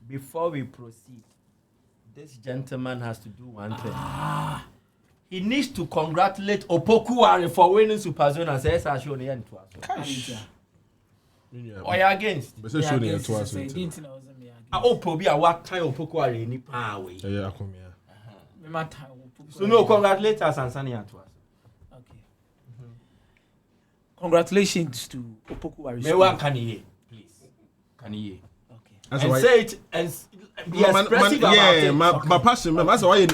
Before we proceed, this gentleman has to do one thing. He needs to congratulate Opoku for winning Super Zone and says I show the end to us. Or you against? But show the end to us. Probably a what time Opoku are in power. Yeah, Akomeah. So no, congratulate us and send it to us. Okay. Congratulations to Opoku. May one can you please? Can you? Okay. And say it and be expressive about it. My passion, that's why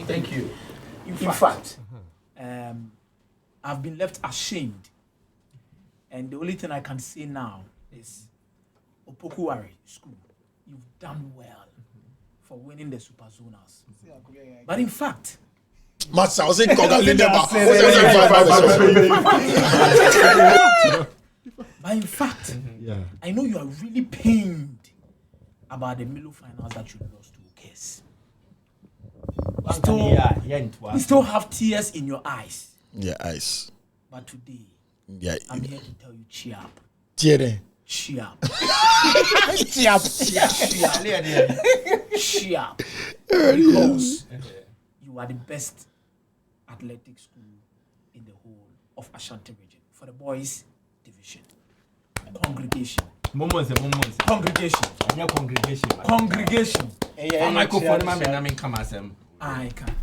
Thank you. In fact, I've been left ashamed. And the only thing I can say now is Opoku School, you've done well for winning the Super Zonals. But in fact, But in fact, I know you are really pained about the Milo finals that you lost to Okes. You still have tears in your eyes. Yeah, eyes. But today, I'm here to tell you, cheer up. Cheer. Cheer up. Cheer up. Cheer up. Because you are the best athletic school in the whole of Ashanti region for the boys division. Congregation. Congregation. I can.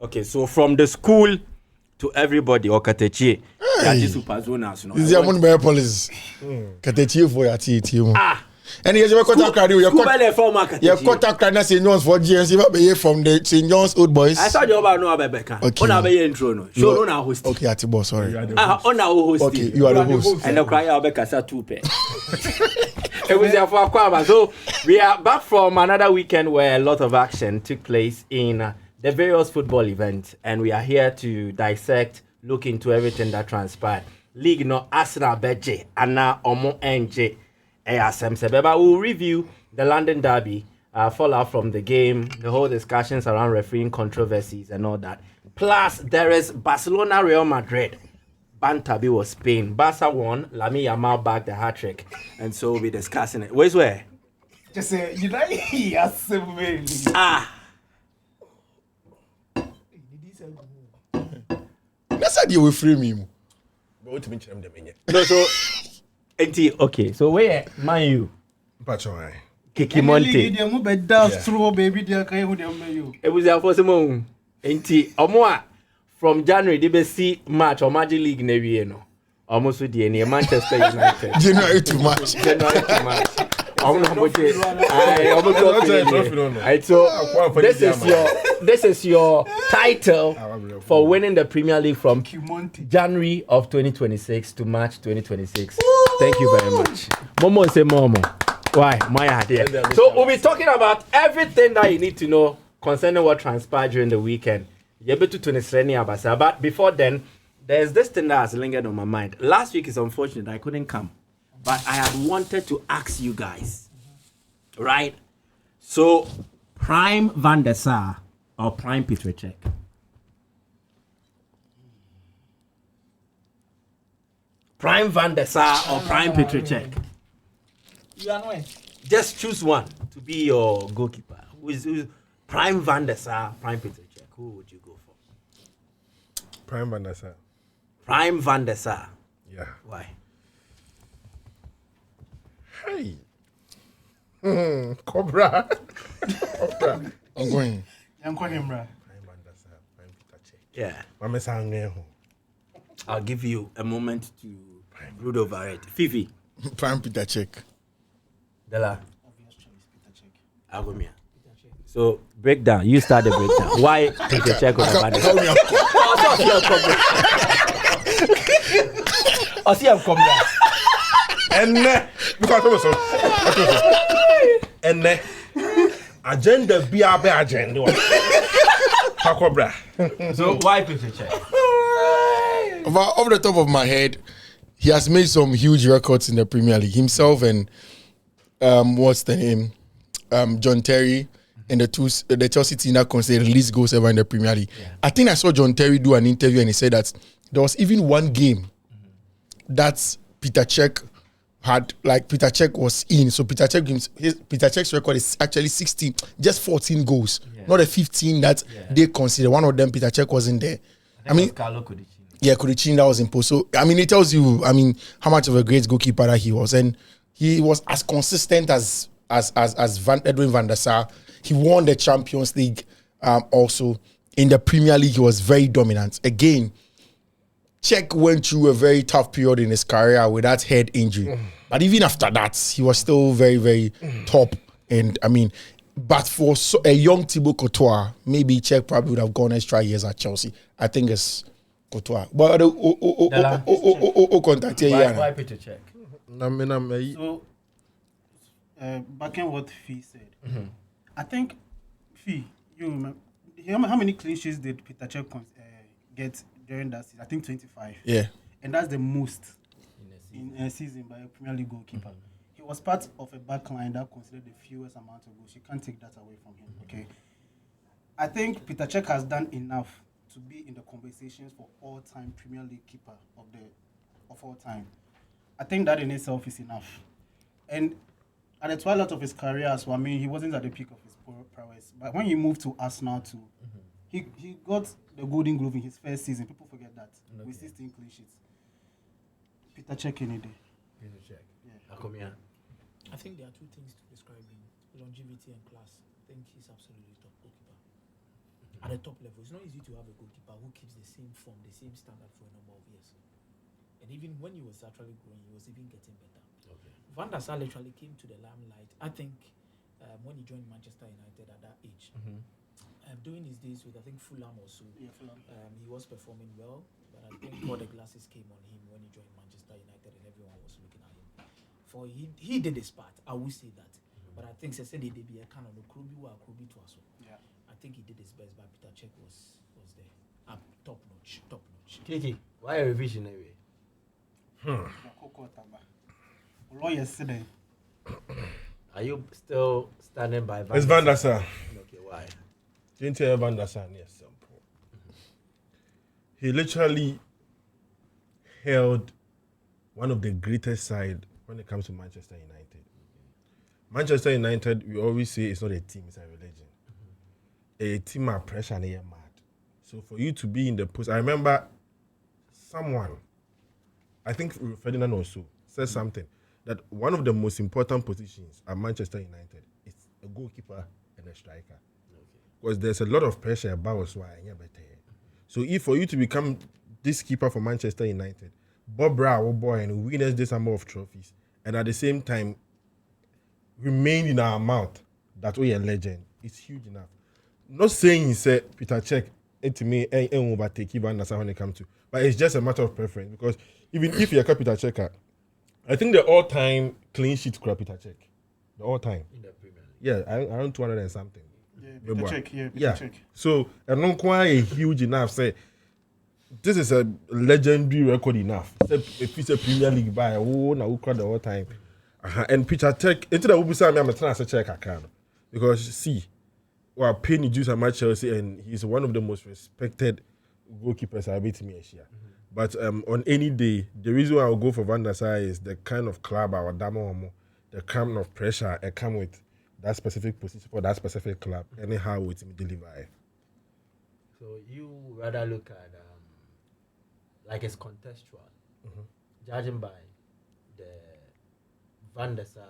Okay, so from the school to everybody, Okatechi, that is Super Zonas. This is one better policy. Katechi for your team. And here's your contact card. Your contact card is St. John's for GNC from the St. John's Old Boys. I saw you about no Rebecca. Okay. On our intro, no. Show no host. Okay, Atibo, sorry. On our host. Okay, you are the host. And the cry Rebecca sa 2 pair. It was there for Aquaba. So we are back from another weekend where a lot of action took place in the various football events, and we are here to dissect, look into everything that transpired. League no Arsenal Beje, Anna Omo NJ. We'll review the London Derby, fallout from the game, the whole discussions around refereeing controversies and all that. Plus, there is Barcelona Real Madrid. Bantabi was Spain. Barca won. Lamine Yamal back the hat trick. And so we'll be discussing it. Where's where? Just say, you like, yes, That's how you will free me. No, so, okay, so where, man, you? Kiki Monte. It was there for some from January, they be see match or Magic League never no. Almost with the Manchester United. January too much. So this is your title for winning the Premier League from January of 2026 to March 2026. Thank you very much. Momo say Momo. Why? My idea. So we'll be talking about everything that you need to know concerning what transpired during the weekend. But before then, there's this thing that has lingered on my mind. Last week is unfortunate I couldn't come, but I had wanted to ask you guys, right? So, Prime Vander Sar or Prime Cech? Prime Vander Sar or Prime Cech? Just choose one to be your goalkeeper. Who's Prime Vander Sar, Prime Cech? Who would you go for? Prime Vander Sar. Prime Vander Sar. Yeah. Why? Hey. Cobra. I'm going. Prime Vander Sar. Prime Cech. Yeah. Mama sang. I'll give you a moment to brood over it. Fiifi. Prime Cech. Dela. Obvious choice, Cech. Akomeah. So breakdown. You start the breakdown. Why Cech or I see I'm coming. And because and agenda be a agenda. So why Cech? Off the top of my head, he has made some huge records in the Premier League. Himself and what's the name? John Terry. And the Chelsea team that considered least goals ever in the Premier League. Yeah. I think I saw John Terry do an interview and he said that there was even one game that Peter Cech Peter Cech was in, so Peter Cech's record is actually 14 goals, not the 15 that they consider. One of them, Peter Cech, wasn't there. I mean, Kudichin that was imposed. So I mean, it tells you, how much of a great goalkeeper that he was, and he was as consistent as Edwin Vander Sar. He won the Champions League. Also in the Premier League, he was very dominant. Again, Cech went through a very tough period in his career with that head injury. But even after that, he was still very, very top. And but for a young Thibaut Courtois, maybe Cech probably would have gone extra years at Chelsea. I think it's Courtois. But contact here. Why Peter Cech? So, back in what Fee said, I think Fee, you remember how many clean sheets did Peter Cech get during that season? I think 25. Yeah, and that's the most in a season by a Premier League goalkeeper. He was part of a backline that considered the fewest amount of goals. You can't take that away from him. Okay, I think Peter Cech has done enough to be in the conversations for all-time Premier League keeper of all time. I think that in itself is enough. And at the twilight of his career as well, he wasn't at the peak of his prowess. But when he moved to Arsenal too, he got the Golden Glove in his first season. People forget that. Okay. With 16 clean sheets. Peter Cech any day. Peter Cech. Yeah. Akomeah. I think there are two things to describe him: longevity and class. I think he's absolutely top goalkeeper. At the top level, it's not easy to have a goalkeeper who keeps the same form, the same standard for a number of years. And even when he was actually growing, he was even getting better. Okay. Vander Sar literally came to the limelight, I think, when he joined Manchester United at that age. During his days with, I think, Fulham or so, he was performing well, but I think all the glasses came on him when he joined Manchester United and everyone was looking at him. For he did his part, I will say that. But I think they be a kind of Krubi or Krubi to us. Yeah. I think he did his best, but Peter Cech was there. Top notch. Kiki, why a revisionary? Yesterday. Are you still standing by It's Vander Sar. Okay, why? Didn't tell Vander Sar near simple. He literally held one of the greatest side when it comes to Manchester United. Manchester United, we always say it's not a team, it's a religion. A team are pressure and they are mad. So for you to be in the post, I remember someone, I think Ferdinand also, said something, that one of the most important positions at Manchester United is a goalkeeper and a striker. Because there's a lot of pressure about us. So if for you to become this keeper for Manchester United, Bob Brown, and win us this number of trophies, and at the same time remain in our mouth that we are a legend, it's huge enough. Not saying he said Peter Cech to me and overtake Vander Sar when it comes to, but it's just a matter of preference. Because even if you're a Peter Cech, I think the all-time clean sheet crap Peter Cech, the all-time in the Premier League. Yeah, around 200 and something. Peter Cech. So, and not quite a huge enough. Say, this is a legendary record enough. If it's a Premier League by now we cry the whole time. And Peter Cech, into the Ubi Sam, I'm trying to check account because see, we're paying dues at my Chelsea, and he's one of the most respected goalkeepers I've beat me this year. But on any day, the reason why I'll go for Vander Sar is the kind of club our Damo, the kind of pressure I come with. That specific position for that specific club, anyhow it's deliver. So you rather look at like it's contextual, judging by the Vander Sar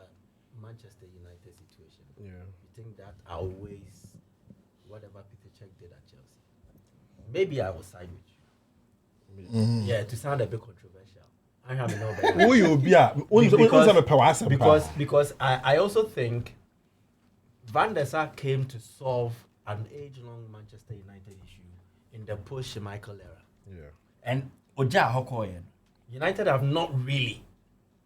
Manchester United situation. Yeah. You think that outweighs whatever Peter Cech did at Chelsea? Maybe I will side with you. Yeah, to sound a bit controversial. I have no better. Who you be? Because I also think Vander Sar came to solve an age-long Manchester United issue in the post-Schmeichel era. Yeah. And Oja Hokoyen, United have not really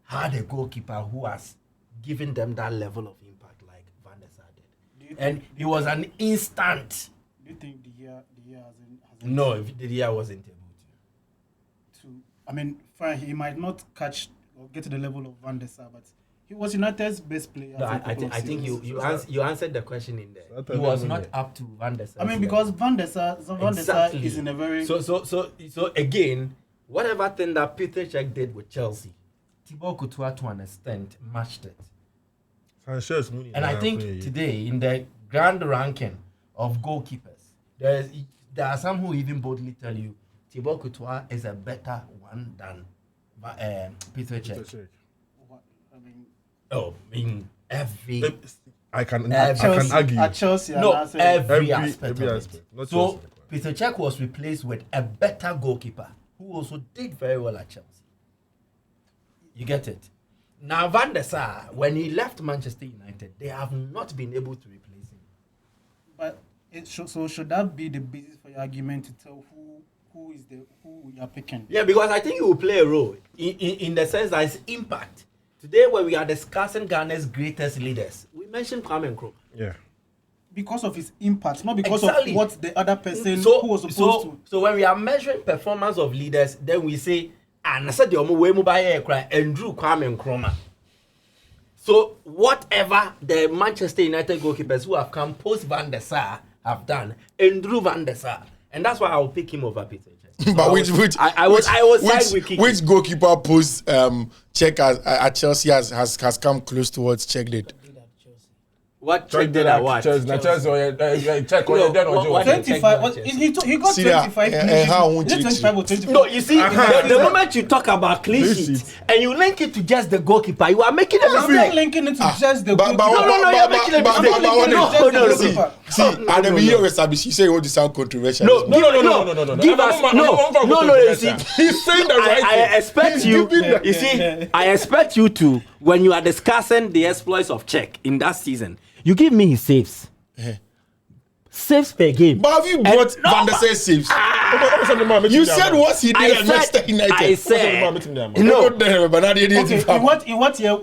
had a goalkeeper who has given them that level of impact like Vander Sar did. And he was an instant. Do you think the year hasn't No, the year wasn't able to. Fine, he might not catch or get to the level of Vander Sar, but he was United's best player. No, I think you answered the question in there. He was not up to Vander Sar. Because Vander Sar is in a very so again, whatever thing that Peter Cech did with Chelsea, Thibaut Courtois to an extent matched it. Sanchez, And I think today in the grand ranking of goalkeepers, there are some who even boldly tell you Thibaut Courtois is a better one than Peter Cech. Every. I can argue. At Chelsea, No, every Every aspect. aspect. Not So Chelsea. Peter Cech was replaced with a better goalkeeper who also did very well at Chelsea. You get it? Now Vander Sar, when he left Manchester United, they have not been able to replace him. But should that be the basis for your argument to tell who you are picking? Yeah, because I think he will play a role in the sense that his impact. Today, when we are discussing Ghana's greatest leaders, we mentioned Kwame Nkrumah. Yeah. Because of his impact, not because Exactly. of what the other person who was supposed to. So when we are measuring performance of leaders, then we say, and I said the way mobile cry Andrew Kwame Nkrumah. So whatever the Manchester United goalkeepers who have come post Van der Sar have done, Andrew Van der Sar, and that's why I will pick him over Peter Cech. But I was side with Kiki. which goalkeeper post Cech at Chelsea has come close towards Cech did? What Cech did at what? Chelsea, check on No, your what- 25. He got See that? 25 clean How sheets. won't Is it you 25 or 24? No, you see, the moment you talk about clean Clean sheet sheet. and you link it to just the goalkeeper, you are making a I'm not mistake. linking it to just the But goalkeeper. you're making a mistake. See, at the beginning of the service, you say you want to sound controversial. No. Give us no. You see, He's saying the right I thing. expect He's you. giving the- You see, I expect you to, when you are discussing the exploits of Cech in that season, you give me his saves. Saves per game. But have you brought Van der Sar saves? You said what he did at Manchester United. I said, No, no. but now they didn't Okay, have- in what year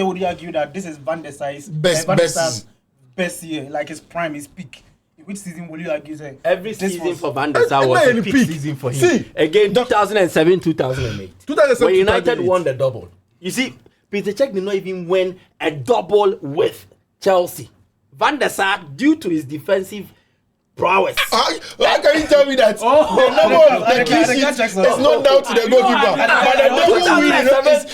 would you argue that this is Van der Sar's best year, like his prime, his peak? In which season will you argue that Every this season was- for Van der Sar was a peak season for him. See. Again, 2007, 2008. 2007, When United 2008. won the double. You see, Peter Cech did not even win a double with Chelsea. Van der Sar, due to his defensive prowess. How can you tell me that? Oh. The number of I the clean can't sheets check is so. not down to the goalkeeper. But the double win is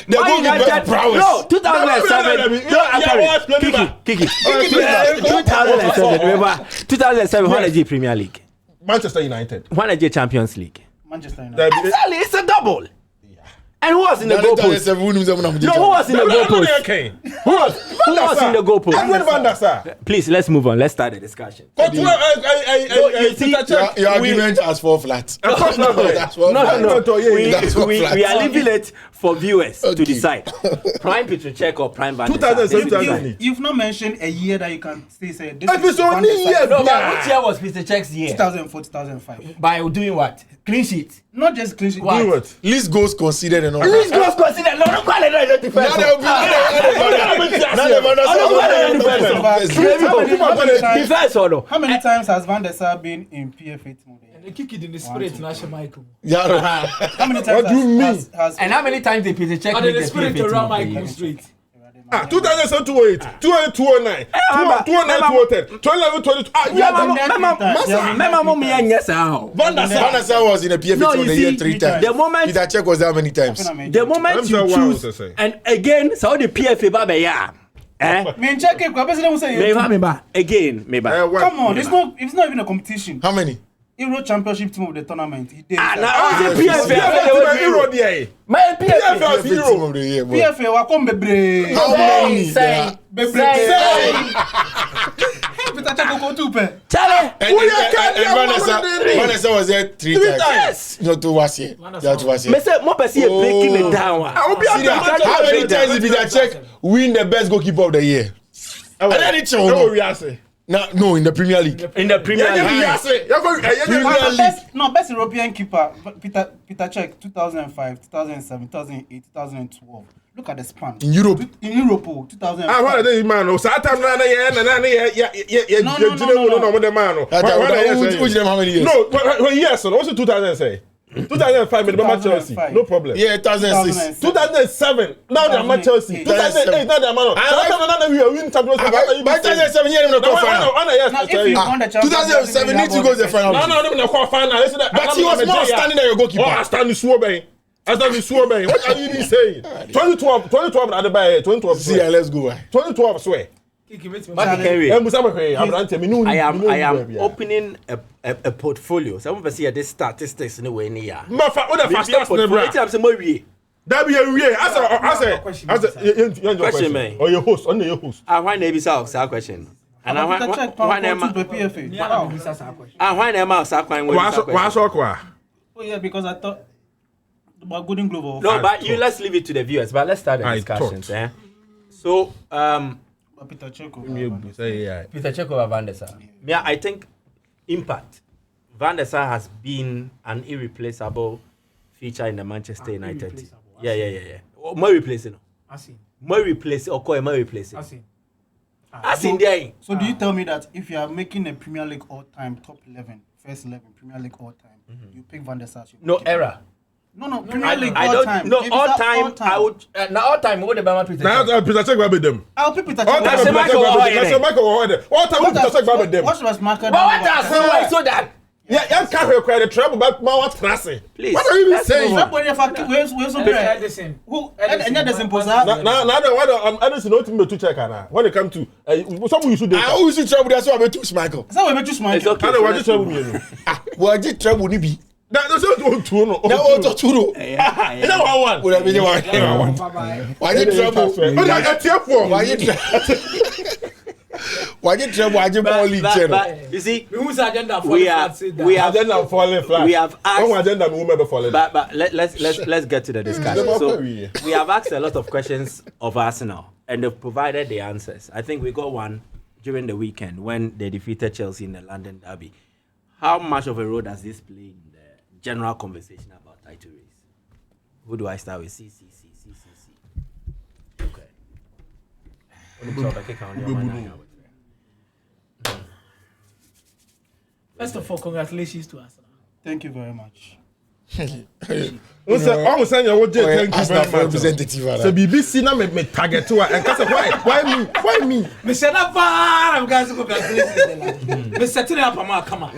the goalkeeper's prowess. No, 2007. No, I'm sorry. Kiki. 2007. Remember, 2007. When did Premier League? Manchester United. When did Champions League? Manchester United. Exactly, it's a double. And who was in the goalpost? No, who was in the goalpost? Who was in the goalpost? Van der Sar. Please, let's move on. Let's start the discussion. You see, Your argument has four flats. That's four flats. We are leaving it for viewers to Okay. decide. Prime Peter Cech or Prime Van der Sar. 2007, They decide. 2008. You've not mentioned a year that you can say this If is it's only Van der Sar. year, No, but Yeah. which year was Peter Cech's year? 2004, 2005. By doing what? Clean sheet. Not just clean sheet. What? Do what? Least goals conceded and all. Least goals considered. No, don't call it no defense. Now there will be Defense or no? How many times has Van der Sar been in PFA team? The Kiki in the spirit, Nasha Michael. How many times What do you mean? has And how many times did Peter Cech And make the the spirit PFA around team? Michael Street. 2007, 2008, 2009, 2009, 2010, 2011, 2012. Remember, mommy, and yes, how? Van der Sar. Van der Sar was in the PFA No, of you the see, year 3 times. the moment- Peter Cech was there many times. The moment I'm you sure what I was choose, saying. and again, so the PFA baba ya, Me check it. again, maybe. Come on, it's not even a competition. How many? Euro Championship team of the tournament. He did. Now I was PFA PFA. My PFA PFA. was PFA Euro. team of the year, boy. PFA wakom bebre. How many? Say. Peter Cech go to pe. Charlie. And Van der Sar was there 3 times. Yes. No, 2 was here. That was Me here. say more person breaking it down. See that? How many times did Peter Cech win the best goalkeeper of the year? And then it's no, in the Premier League. In the Premier League. Best European keeper. Peter Cech 2005, 2007, 2008, 2012. Look at the span. In Europe. In Europe, 2005. Which them how many years? No, when yes, no, also 2000 say. 2005, remember Chelsea. 2005. No problem. Yeah, 2006. 2007, now they're at Chelsea. 2008, now they're man. Now we are winning Champions League. By 2007, yeah, no final. Now, if you won the Champions 2007 League, need to go to the final. No, final. But he was more standing than your goalkeeper. Oh, standing slow, baby. I thought you swore, man. What are you even saying? 2012 at the buy. 2012. See, let's go. 2012 swear. Kiki, wait, I am opening a portfolio. Some of us see the statistics in the way near. That be a way. Question, man. Or your host, on your host. I want to be a question. And I want Oh yeah, because I thought about Golden Globe. No, but you let's leave it to the viewers. But let's start the discussions. So Peter Cech over Vander Sar. Yeah, I think impact. Vander Sar has been an irreplaceable feature in the Manchester United. Yeah. More replacing. More replacing or more replacing. So do you tell me that if you are making a Premier League all-time top 11, first 11 Premier League all-time, you pick Vander Sar? No era. No, Premier League I all-time. No, all-time. I would. Now all-time. What about Peter Cech? Now Peter Cech will them. I'll pick Peter All time Cech. Michael. All-time Peter Cech will them. What was Michael? So that. Yeah, can't require the trouble, but my what's tracing? Please. What are you even saying? Who? And that doesn't pose. Now, I don't know to check now. When it comes to some you should. I always see trouble. That's why I choose Michael. That's why we choose Michael. Okay. I don't want to trouble me. Well, I did trouble Nibi. That's not two. No, Now two. You know one. Would have been one. Why did trouble? But I tear for. Why did trouble? I did all league channel. You see, whose agenda for we have agenda falling flat. We have asked. One agenda we will never fall. But let's get to the discussion. So we have asked a lot of questions of Arsenal, and they've provided the answers. I think we got one during the weekend when they defeated Chelsea in the London Derby. How much of a role does this play in the general conversation about title race? Who do I start with? C. Okay. First of all, congratulations to Arsenal. Thank you very much. I'm saying you would just thank you very much. Representative. So BBC now me target to and why me? Me said that far. I'm going to congratulations. Me setting up come on.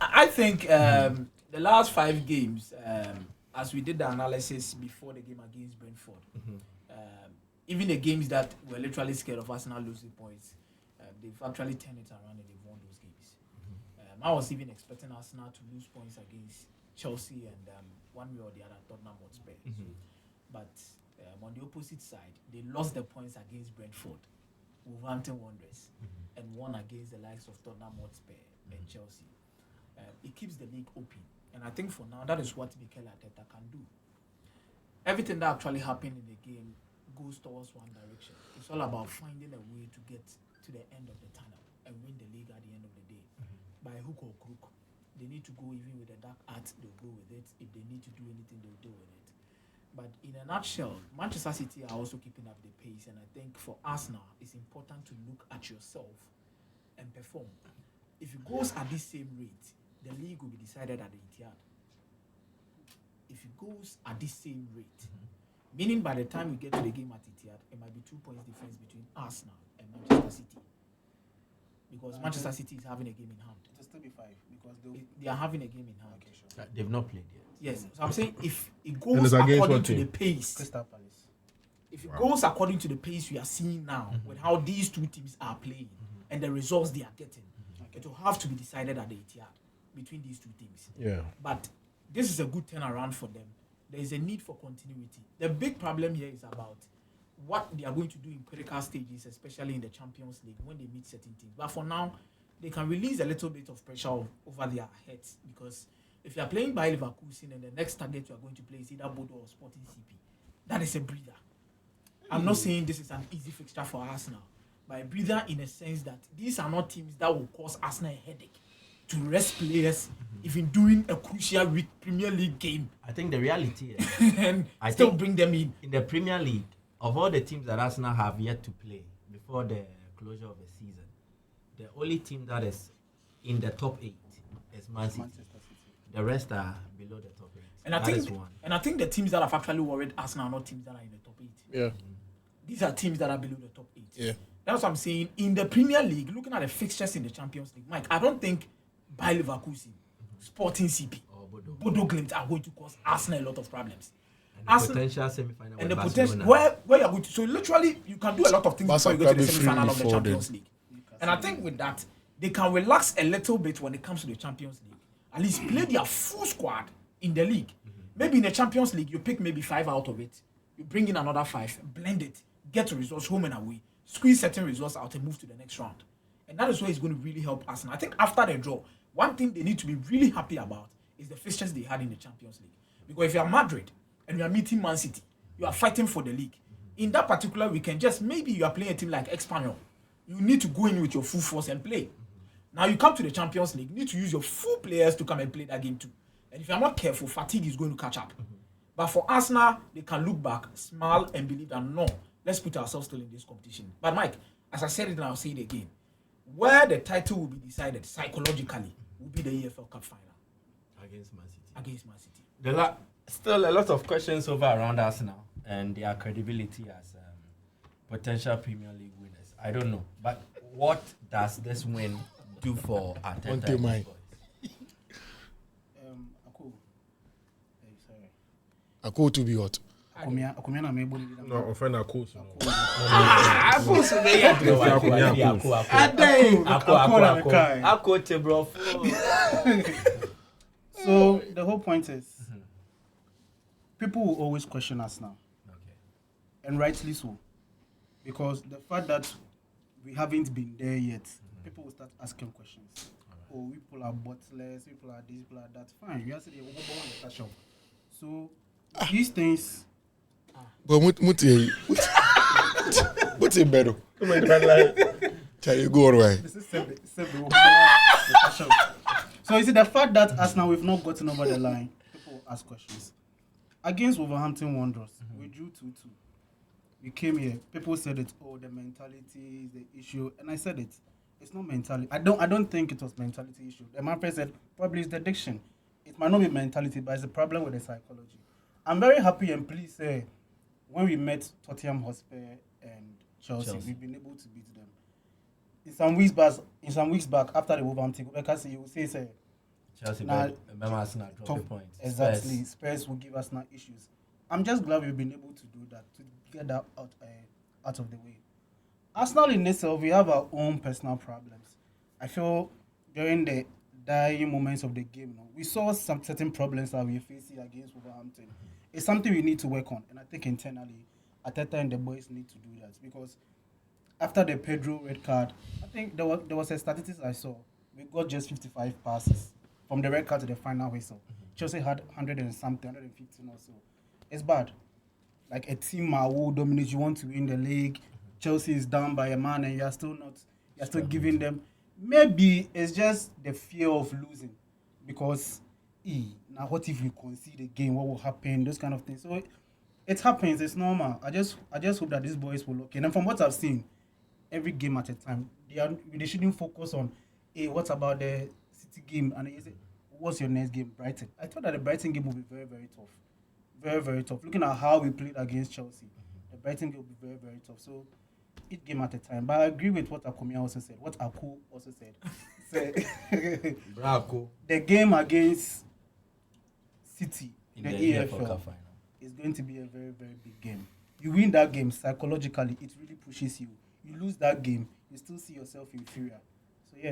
I think the last 5 games, as we did the analysis before the game against Brentford, even the games that were literally scared of Arsenal losing points, they've actually turned it around and they've won those games. I was even expecting Arsenal to lose points against Chelsea and one way or the other Tottenham Hotspur. But on the opposite side, they lost the points against Brentford, Wolverhampton Wanderers, and won against the likes of Tottenham Hotspur and Chelsea. It keeps the league open, and I think for now that is what Mikel Arteta can do. Everything that actually happened in the game goes towards one direction. It's all about finding a way to get to the end of the tunnel and win the league at the end of the day. By hook or crook. They need to go even with the dark art, they'll go with it. If they need to do anything, they'll do with it. But in a nutshell, Manchester City are also keeping up the pace, and I think for Arsenal, it's important to look at yourself and perform. If it goes at this same rate, the league will be decided at the Etihad. If it goes at this same rate, meaning by the time we get to the game at Etihad, it might be 2 points difference between Arsenal and Manchester City. Because Manchester City is having a game in hand. It'll still be 5 because they are having a game in hand. Okay, sure. They've not played yet. Yes, so I'm saying if it goes according to the pace, Crystal Palace. if it goes according to the pace we are seeing now, with how these two teams are playing and the results they are getting, it will have to be decided at the Etihad between these two teams. Yeah. But this is a good turnaround for them. There is a need for continuity. The big problem here is about what they are going to do in critical stages, especially in the Champions League when they meet certain teams. But for now, they can release a little bit of pressure over their heads, because if you are playing by Leverkusen and the next target you are going to play is either Boadu or Sporting CP, that is a breather. I'm not saying this is an easy fixture for Arsenal, but a breather in a sense that these are not teams that will cause Arsenal a headache to rest players even during a crucial Premier League game. I think the reality is, and I still think bring them in. In the Premier League, of all the teams that Arsenal have yet to play before the closure of the season, the only team that is in the top 8 is Man City. The rest are below the top 8. And I think the teams that have actually worried Arsenal are not teams that are in the top 8. Yeah. These are teams that are below the top 8. Yeah. That's what I'm saying. In the Premier League, looking at the fixtures in the Champions League, Mike, I don't think Bayer Leverkusen, Sporting CP, Bodo Glimt are going to cause Arsenal a lot of problems. And the potential semi-final and with the potential Barcelona. where you're going to. So literally, you can do a lot of things Barca before you go to the probably semi-final of the free before Champions then. League. And I think with that, they can relax a little bit when it comes to the Champions League. At least play their full squad in the league. Maybe in the Champions League, you pick maybe 5 out of it. You bring in another 5, blend it, get results home and away, squeeze certain results out and move to the next round. And that is where it's going to really help us. And I think after the draw, one thing they need to be really happy about is the fixtures they had in the Champions League. Because if you are Madrid and you are meeting Man City, you are fighting for the league. In that particular weekend, just maybe you are playing a team like Espanyol. You need to go in with your full force and play. Now you come to the Champions League, you need to use your full players to come and play that game too. And if you're not careful, fatigue is going to catch up. But for Arsenal, they can look back, smile, and believe that no, let's put ourselves still in this competition. But Mike, as I said it and I'll say it again, where the title will be decided psychologically will be the EFL Cup final Against Man City. against Man City. Still a lot of questions over around Arsenal and their credibility as potential Premier League winners. I don't know. But what does this win do for Arteta? One thing, Mike. Sorry. I go to be what? Akomeah na mebo ni No, offend our coach. So the whole point is, people will always question us now, and rightly so, because the fact that we haven't been there yet, people will start asking questions. Oh, people are butless, people are this, people are that. Fine, you answer the shop. So these things. But what's a better? Tell you go away. So you see the fact that as now we've not gotten over the line, people will ask questions. Against Wolverhampton Wanderers, we drew 2-2. We came here, people said it, oh, the mentality is the issue, and I said it. It's not mentality. I don't think it was mentality issue. The man said probably it's the diction. It might not be mentality, but it's a problem with the psychology. I'm very happy and pleased when we met Tottenham Hotspur and Chelsea, we've been able to beat them. In some weeks back after the Wolverhampton, because you will say Chelsea, now, remember Arsenal dropped points. Exactly, Spurs will give us now issues. I'm just glad we've been able to do that, to get that out of the way. Arsenal in itself, we have our own personal problems. I feel during the dying moments of the game, we saw some certain problems that we're facing against Wolverhampton. It's something we need to work on, and I think internally, Arteta and the boys need to do that, because after the Pedro red card, I think there was a statistics I saw. We got just 55 passes from the red card to the final whistle. Chelsea had 100 and something, 115 or so. It's bad. Like a team who dominates, you want to win the league. Chelsea is down by a man, and you're still giving them. Maybe it's just the fear of losing, because now what if we concede a game? What will happen? Those kind of things. So it happens. It's normal. I just hope that these boys will look. And from what I've seen, every game at a time, they shouldn't focus on, hey, what about the City game? And they say, what's your next game? Brighton. I thought that the Brighton game will be very, very tough. Very, very tough. Looking at how we played against Chelsea, the Brighton game will be very, very tough. So each game at a time. But I agree with what Akomeah also said. What Aku also said. The game against City in the EFL is going to be a very, very big game. You win that game psychologically, it really pushes you. You lose that game, you still see yourself inferior. So yeah,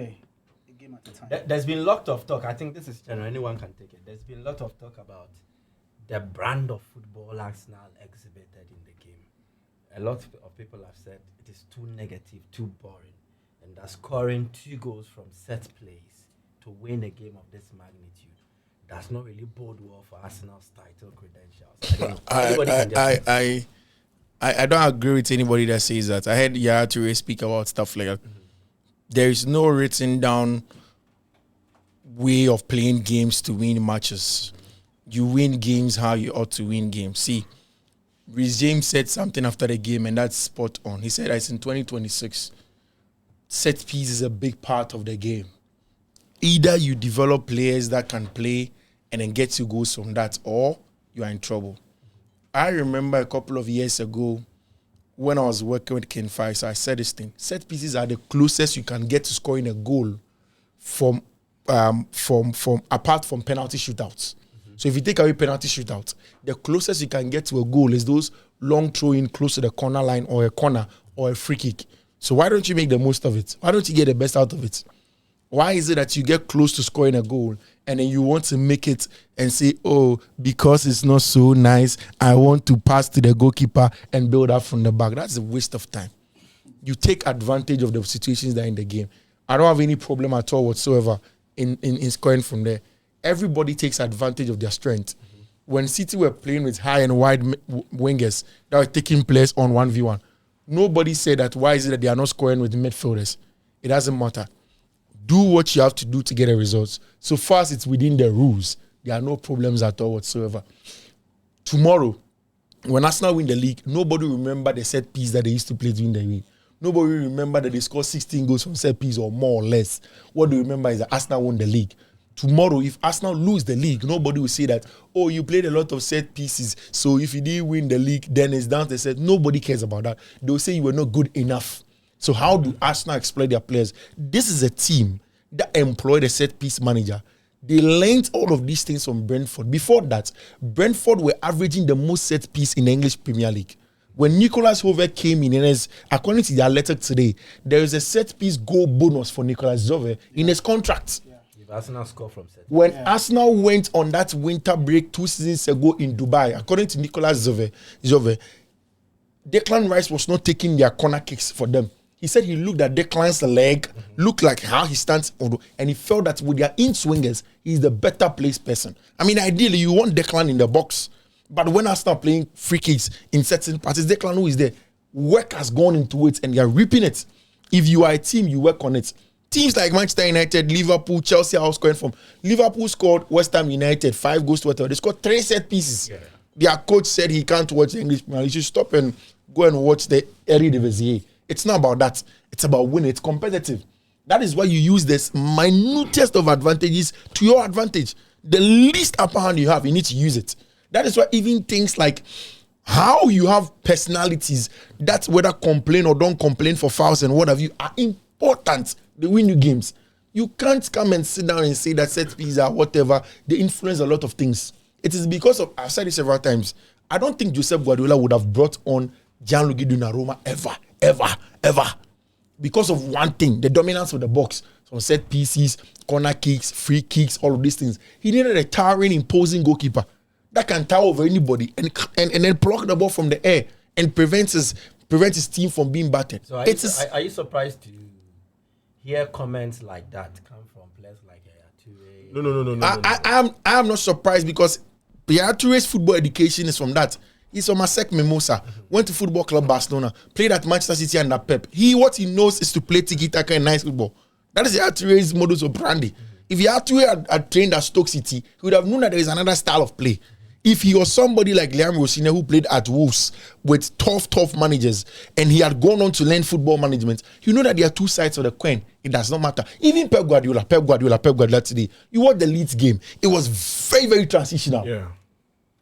a game at a time. There's been a lot of talk. I think this is general. Anyone can take it. There's been a lot of talk about the brand of football Arsenal exhibited in the game. A lot of people have said it is too negative, too boring, and that scoring 2 goals from set plays to win a game of this magnitude does not really bode well for Arsenal's title credentials. I don't agree with anybody that says that. I heard Yaya Toure speak about stuff like that. There is no written down way of playing games to win matches. You win games how you ought to win games. See, Rhys James said something after the game, and that's spot on. He said it's in 2026. Set piece is a big part of the game. Either you develop players that can play and then get you goals from that, or you are in trouble. I remember a couple of years ago when I was working with Ken Fai, so I said this thing. Set pieces are the closest you can get to scoring a goal from from apart from penalty shootouts. So if you take away penalty shootout, the closest you can get to a goal is those long throw-in close to the corner line or a corner or a free kick. So why don't you make the most of it? Why don't you get the best out of it? Why is it that you get close to scoring a goal and then you want to make it and say, oh, because it's not so nice, I want to pass to the goalkeeper and build up from the back? That's a waste of time. You take advantage of the situations that are in the game. I don't have any problem at all whatsoever in scoring from there. Everybody takes advantage of their strength. When City were playing with high and wide wingers that were taking players on 1v1, nobody said that why is it that they are not scoring with midfielders? It doesn't matter. Do what you have to do to get the results. So far as it's within the rules, there are no problems at all whatsoever. Tomorrow, when Arsenal win the league, nobody will remember the set piece that they used to play during the week. Nobody will remember that they scored 16 goals from set piece or more or less. What they remember is that Arsenal won the league. Tomorrow, if Arsenal lose the league, nobody will say that, oh, you played a lot of set pieces, so if you didn't win the league, then it's down to set. Nobody cares about that. They'll say you were not good enough. So how do Arsenal exploit their players? This is a team that employed a set piece manager. They learned all of these things from Brentford. Before that, Brentford were averaging the most set piece in the English Premier League. When Nicolas Hove came in, and as according to the Athletic today, there is a set piece goal bonus for Nicolas Hove in his contract. If Arsenal score from set. When Arsenal went on that winter break 2 seasons ago in Dubai, according to Nicolas Hove, Declan Rice was not taking their corner kicks for them. He said he looked at Declan's leg, looked like how he stands, and he felt that with their in-swingers, he's the better placed person. I mean, ideally, you want Declan in the box. But when I start playing free kicks in certain parties, Declan, who is there, work has gone into it and you're reaping it. If you are a team, you work on it. Teams like Manchester United, Liverpool, Chelsea are scoring from. Liverpool scored West Ham United 5 goals to whatever. They scored 3 set pieces. Yeah. Their coach said he can't watch the English Premier League. You should stop and go and watch the Eredivisie. It's not about that. It's about winning. It's competitive. That is why you use this minutest of advantages to your advantage. The least upper hand you have, you need to use it. That is why even things like how you have personalities that whether complain or don't complain for fouls and what have you are important. They win you games. You can't come and sit down and say that set pieces or whatever, they influence a lot of things. It is because of, I've said it several times, I don't think Josep Guardiola would have brought on Gianluigi Donnarumma ever. Because of one thing, the dominance of the box. Some set pieces, corner kicks, free kicks, all of these things. He needed a towering, imposing goalkeeper that can tower over anybody and then pluck the ball from the air and prevent his team from being battered. So are you surprised to hear comments like that come from players like Yaya Toure? No. I am not surprised because Yaya Toure's football education is from that. He's from Masek Mimosa, went to Football Club Barcelona, played at Manchester City under Pep. What he knows is to play tiki-taka and nice football. That is Yaya Toure's modus operandi. If Yaya Toure had trained at Stoke City, he would have known that there is another style of play. If he was somebody like Liam Rosine who played at Wolves with tough managers and he had gone on to learn football management, you know that there are two sides of the coin. It does not matter. Even Pep Guardiola today, you watch the Leeds game. It was very, very transitional. Yeah.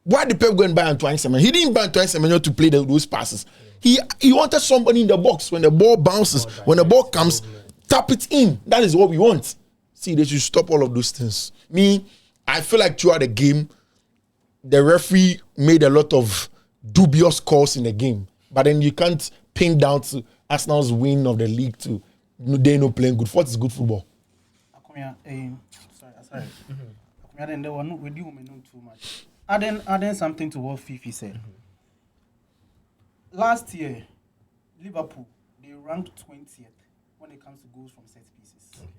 Why did Pep go and buy Antoine Semenyo? He didn't buy Antoine Semenyo to play those passes. He wanted somebody in the box when the ball bounces, when the ball comes, tap it in. That is what we want. See, they should stop all of those things. I feel like throughout the game, the referee made a lot of dubious calls in the game. But then you can't pin down to Arsenal's win of the league to they not playing good. What is good football? Akomeah, sorry. Akomeah, then they were not with you, not too much. Adding something to what Fiifi said. Last year, Liverpool, they ranked 20th when it comes to goals from set pieces. Okay.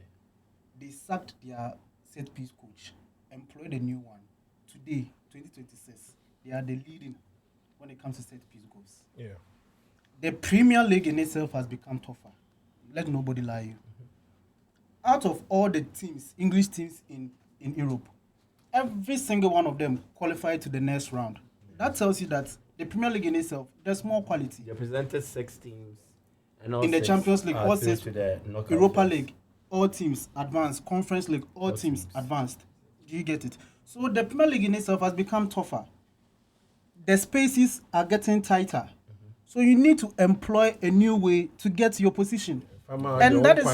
They sacked their set piece coach, employed a new one. Today, 2026, they are the leading when it comes to set piece goals. Yeah. The Premier League in itself has become tougher. Let nobody lie you. Out of all the teams, English teams in Europe, every single one of them qualified to the next round. That tells you that the Premier League in itself, there's more quality. They presented 6 teams. And all in the Champions League, all 6, Europa phase. League, all teams advanced. Conference League, all teams advanced. Do you get it? So the Premier League in itself has become tougher. The spaces are getting tighter. So you need to employ a new way to get your position. And that is...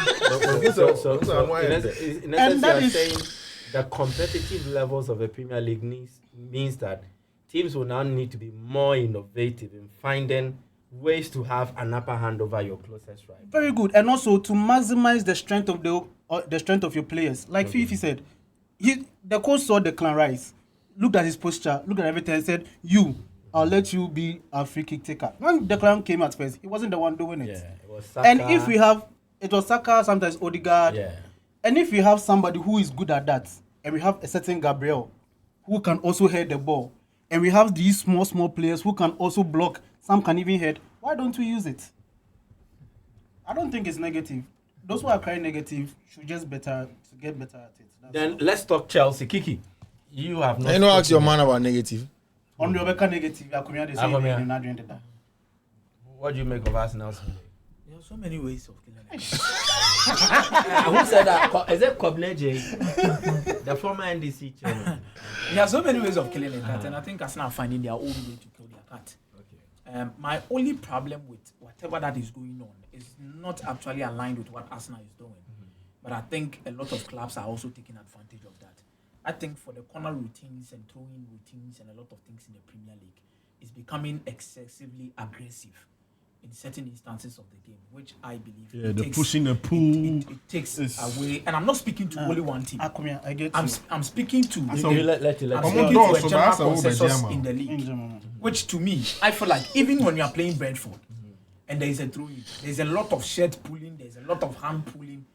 In essence, you are saying the competitive levels of the Premier League means that teams will now need to be more innovative in finding ways to have an upper hand over your closest rival. Very good, and also to maximize the strength of the strength of your players. Like Fiifi said, the coach saw Declan Rice, looked at his posture, looked at everything, and said, I'll let you be a free kick taker. When Declan came at first, he wasn't the one doing it. Yeah, it was Saka. And if we have, it was Saka, sometimes Odegaard. Yeah. And if we have somebody who is good at that, and we have a certain Gabriel, who can also head the ball, and we have these small players who can also block, some can even head, why don't we use it? I don't think it's negative. Those who are crying negative should just get better at it. Then let's talk Chelsea. Kiki, you have not. I know ask your man about negative. On the Rebecca negative, Akomeah they say they're not doing that. What do you make of Arsenal's play? There are so many ways of killing it. Who said that? Is it Kobneje, the former NDC chairman? There are so many ways of killing a cat, and I think Arsenal are finding their own way to kill their cat. Okay. My only problem with whatever that is going on is not actually aligned with what Arsenal is doing. But I think a lot of clubs are also taking advantage of that. I think for the corner routines and throwing routines and a lot of things in the Premier League, it's becoming excessively aggressive in certain instances of the game, which I believe they're pushing the pool. It takes away, and I'm not speaking to only one team. Akomeah, I get I'm speaking to let you. I'm speaking to a general consensus in the league, which to me, I feel like even when you are playing Brentford and there is a throwing, there's a lot of shirt pulling, there's a lot of hand pulling.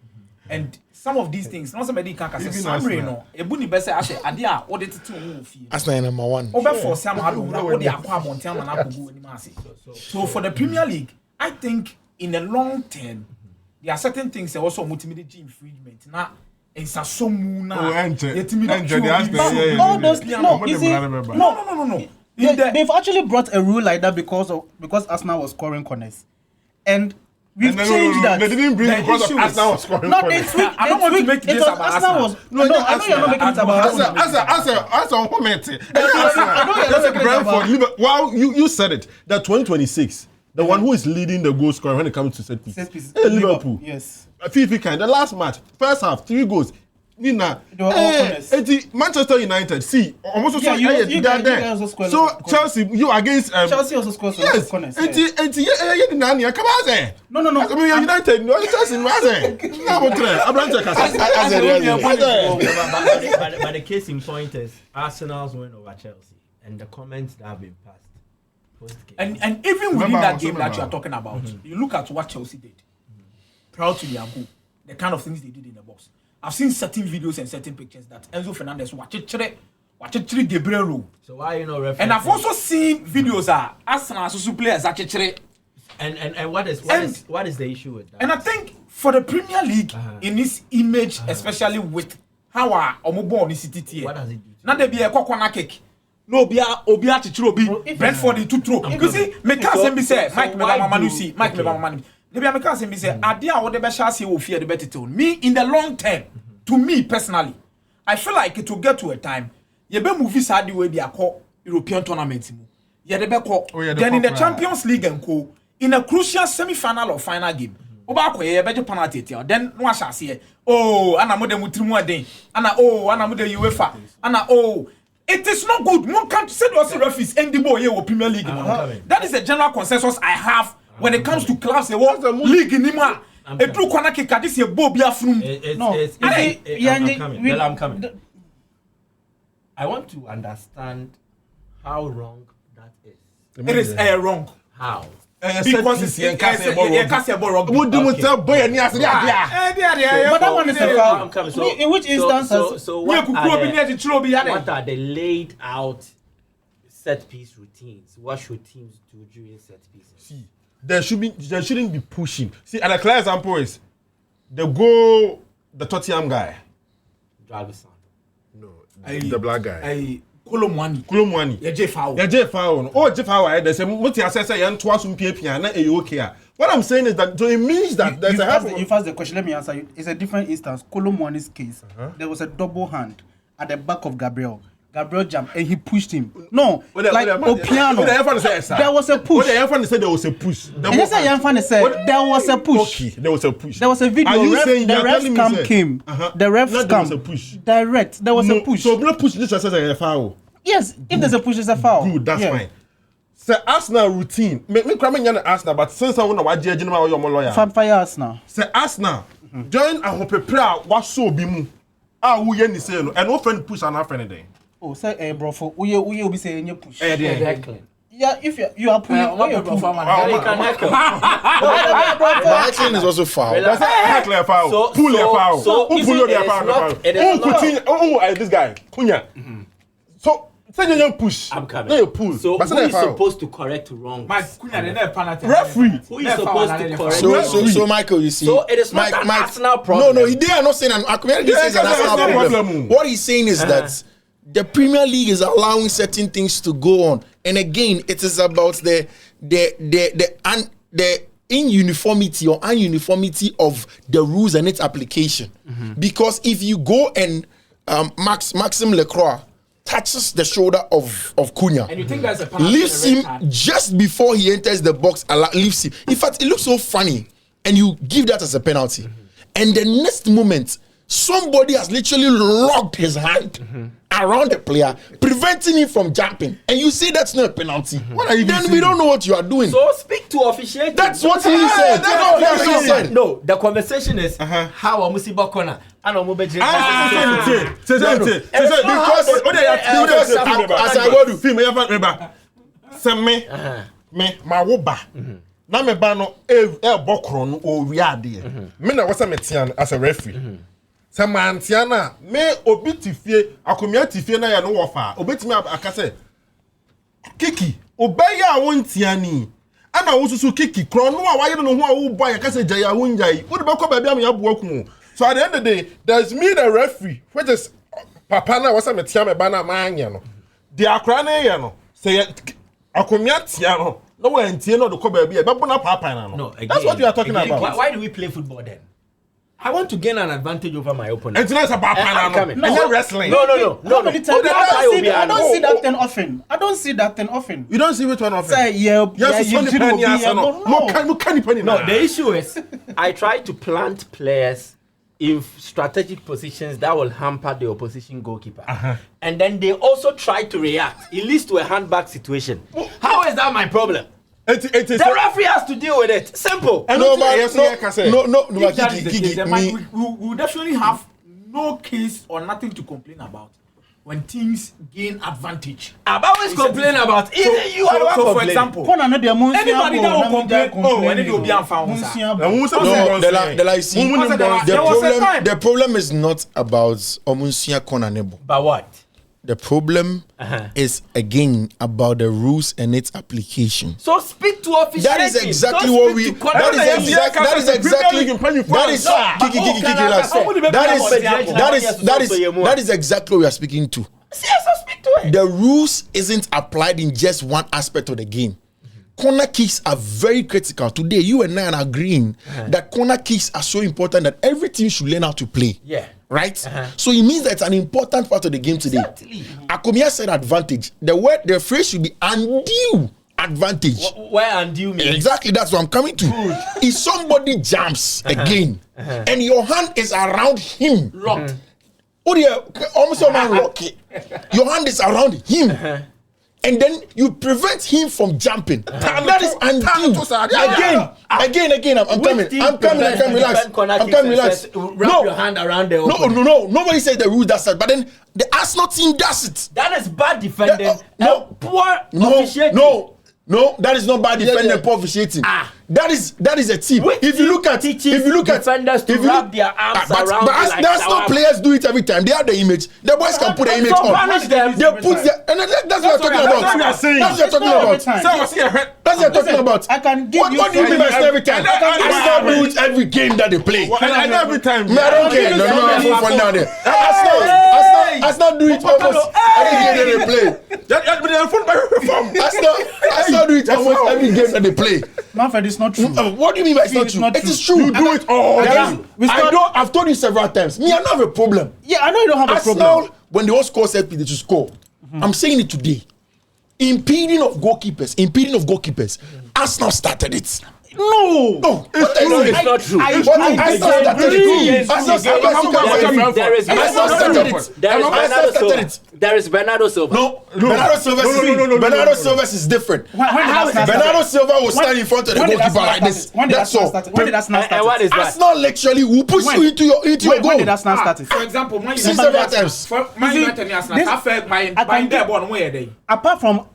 And some of these things, not somebody can say, Samre, no. Ebuni bese ase adia o de titu o fi. Arsenal number 1. Over for Sam Hado, o de akwa montiam na akogu ni mase. So for the Premier League, I think in the long term, there are certain things that also multimedia infringement. Na ensasomu na. All those no. They've actually brought a rule like that because Arsenal was scoring corners, and we've changed that. They didn't bring it because of Arsenal was scoring. No, I don't want to make this about Arsenal. I know you're not making it about Arsenal. As a comment, Brentford. Well, you said it. That 2026, the one who is leading the goal scorer when it comes to set pieces, Liverpool. Yes. Fiifi kind. The last match, first half, 3 goals. Manchester United, see, almost you there. So Chelsea, you against Chelsea also scores corners. No. I mean United, no Chelsea, but the case in point is Arsenal's win over Chelsea and the comments that have been passed. And even within that game that you are talking about, you look at what Chelsea did. Proud to their goal, the kind of things they did in the box. I've seen certain videos and certain pictures that Enzo Fernandez watch it Gabriel. So why you not referencing? And I've also seen videos Arsenal players and what is the issue with that? And I think for the Premier League in this image, especially with how our Omobo is city, what does it do? Not there be a corner kick. No be obia chichiro Brentford to throw. You see, me can't say Mike Manu see Mike Manu. Maybe I'm going to say, "Adia, what the best chance will fear the better tone." Me, in the long term, to me personally, I feel like it will get to a time. You be movies had the way they are called European tournaments. You be called. Then in the Champions League and co, in a crucial semi-final or final game, Obako ye better penalty. Then no shall see. Oh, ana mo de mutrimu den. Ana mo de UEFA. It is not good. One can't say the referees and the boy here Premier League. That is a general consensus I have. When it comes to clubs, the world league in Nima, a true corner kick, this year Bobia from. I'm coming. I want to understand how wrong that is. It is wrong. How? Because it's wrong. Would do with the boy and yes, but that one is a foul. In which instance? So what are the laid out set piece routines? What should teams do during set pieces? See. There shouldn't be pushing. See, and a clear example is the Tottenham guy. No, the black guy. Kolomwani. Yeah, Jeff Howe. Oh, Jeff Howe. They say, "What you say? You twice PPA, and you okay?" What I'm saying is that so it means that there's a. You ask the question. Let me answer you. It's a different instance. Kolomwani's case. There was a double hand at the back of Gabriel. Gabriel jumped and he pushed him. No, like Opiano. There was a push. There was a push. There was a push. Okay, there was a push. There was a video. Are you saying the ref came? The ref there was a push. Direct. There was a push. So no push. This is a foul. Yes, if there's a push, it's a foul. Good, that's fine. So Arsenal routine. Me come in Arsenal, but since I want to watch judge my lawyer. Fire Arsenal. So Arsenal join a hope prayer was so bimu. Ah, we any say no, and no friend push and friend then. Oh, say bro, for we be saying you push. Heckling. Yeah, if you are pulling, Heckling is also foul. That's a heckler foul. Pull your foul. So pull your foul. This guy Cunha. So say you push. I'm coming. Then you pull. So who is supposed to correct wrongs? Referee. Who is supposed to correct? So Michael, you see. So it is not an Arsenal problem. No, they are not saying Akomeah is an Arsenal problem. What he's saying is that the Premier League is allowing certain things to go on, and again, it is about the inuniformity or ununiformity of the rules and its application. Because if you go and Maxime Lecroix touches the shoulder of Cunha, and you think that's a penalty, leaves him just before he enters the box, leaves him. In fact, it looks so funny, and you give that as a penalty, and the next moment, somebody has literally locked his hand around the player, preventing him from jumping, and you say that's not a penalty. What are you then we don't know what you are doing. So speak to officiating. That's what he said. That's what he said. No, the conversation is how Amusiba corner and Omubeji. Na me ba no bokro no o wi ade me na wasa metian as a referee se mantia na me obi tifie Akomeah tifie na ya no wofa obetimi akase Kiki obeya a wontia ni ana wo susu Kiki kro no a waye no ho a wo boy akase jaya wonjai wo de beko ba bia me aboa ku. So at the end of the day, there's me the referee which is papa na wasa metia me ba na maanya no de akra na ye no se Akomeah tia no. No one no the cover be no, again, that's what we are talking about. Why do we play football then? I want to gain an advantage over my opponent. And tonight about and then wrestling. No. I don't see that thing often. You don't see which one often? Say no, the issue is I try to plant players in strategic positions that will hamper the opposition goalkeeper. And then they also try to react. It leads to a handback situation. How is that my problem? It is the referee has to deal with it. Simple. We will definitely have no case or nothing to complain about when teams gain advantage. I've always complained about it. You are so for example, anybody that will complain, when it will be unfound. The problem is not about Omunsia Konanebo. But what? The problem is again about the rules and its application. So speak to officials. That is exactly what we. That is exactly what we are speaking to. Speak to it. The rules isn't applied in just one aspect of the game. Corner kicks are very critical. Today, you and I are agreeing that corner kicks are so important that every team should learn how to play. Yeah. Right? So it means that it's an important part of the game today. Exactly. Akomeah said advantage. The phrase should be undue advantage. Where undue means? Exactly, that's what I'm coming to. If somebody jumps again and your hand is around him, locked. Your hand is around him. And then you prevent him from jumping. That is undue. Again. I'm coming. Relax. Wrap your hand around the opening. No. Nobody said the rule does that. But then the Arsenal team does it. That is bad defending. Poor officiating. No, that is not bad defending, poor officiating. That is a team. If you look at defenders to wrap their arms around, but that's not players do it every time. They have the image. The boys can put the image on. They put and that's what we're talking about. That's what we're talking about. I can give you. What do you mean by every time? Arsenal do it every game that they play. And every time. I don't care. No, down there. Arsenal do it almost every game that they play. Arsenal do it almost every game that they play. Manfred, it's not true. What do you mean by it's not true? It is true. You do it all. I've told you several times. Me, I don't have a problem. Yeah, I know you don't have a problem. When they all score set, they should score. I'm saying it today. Impeding of goalkeepers. Arsenal started it. No, It's not true. There is Bernardo Silva. No. Bernardo Silva is different. Bernardo Silva will stand in front of the goalkeeper like this. That's all. When did Arsenal start? And what is that? Arsenal literally will push you into your goal. When did Arsenal start? For example, Man Several times. United Apart from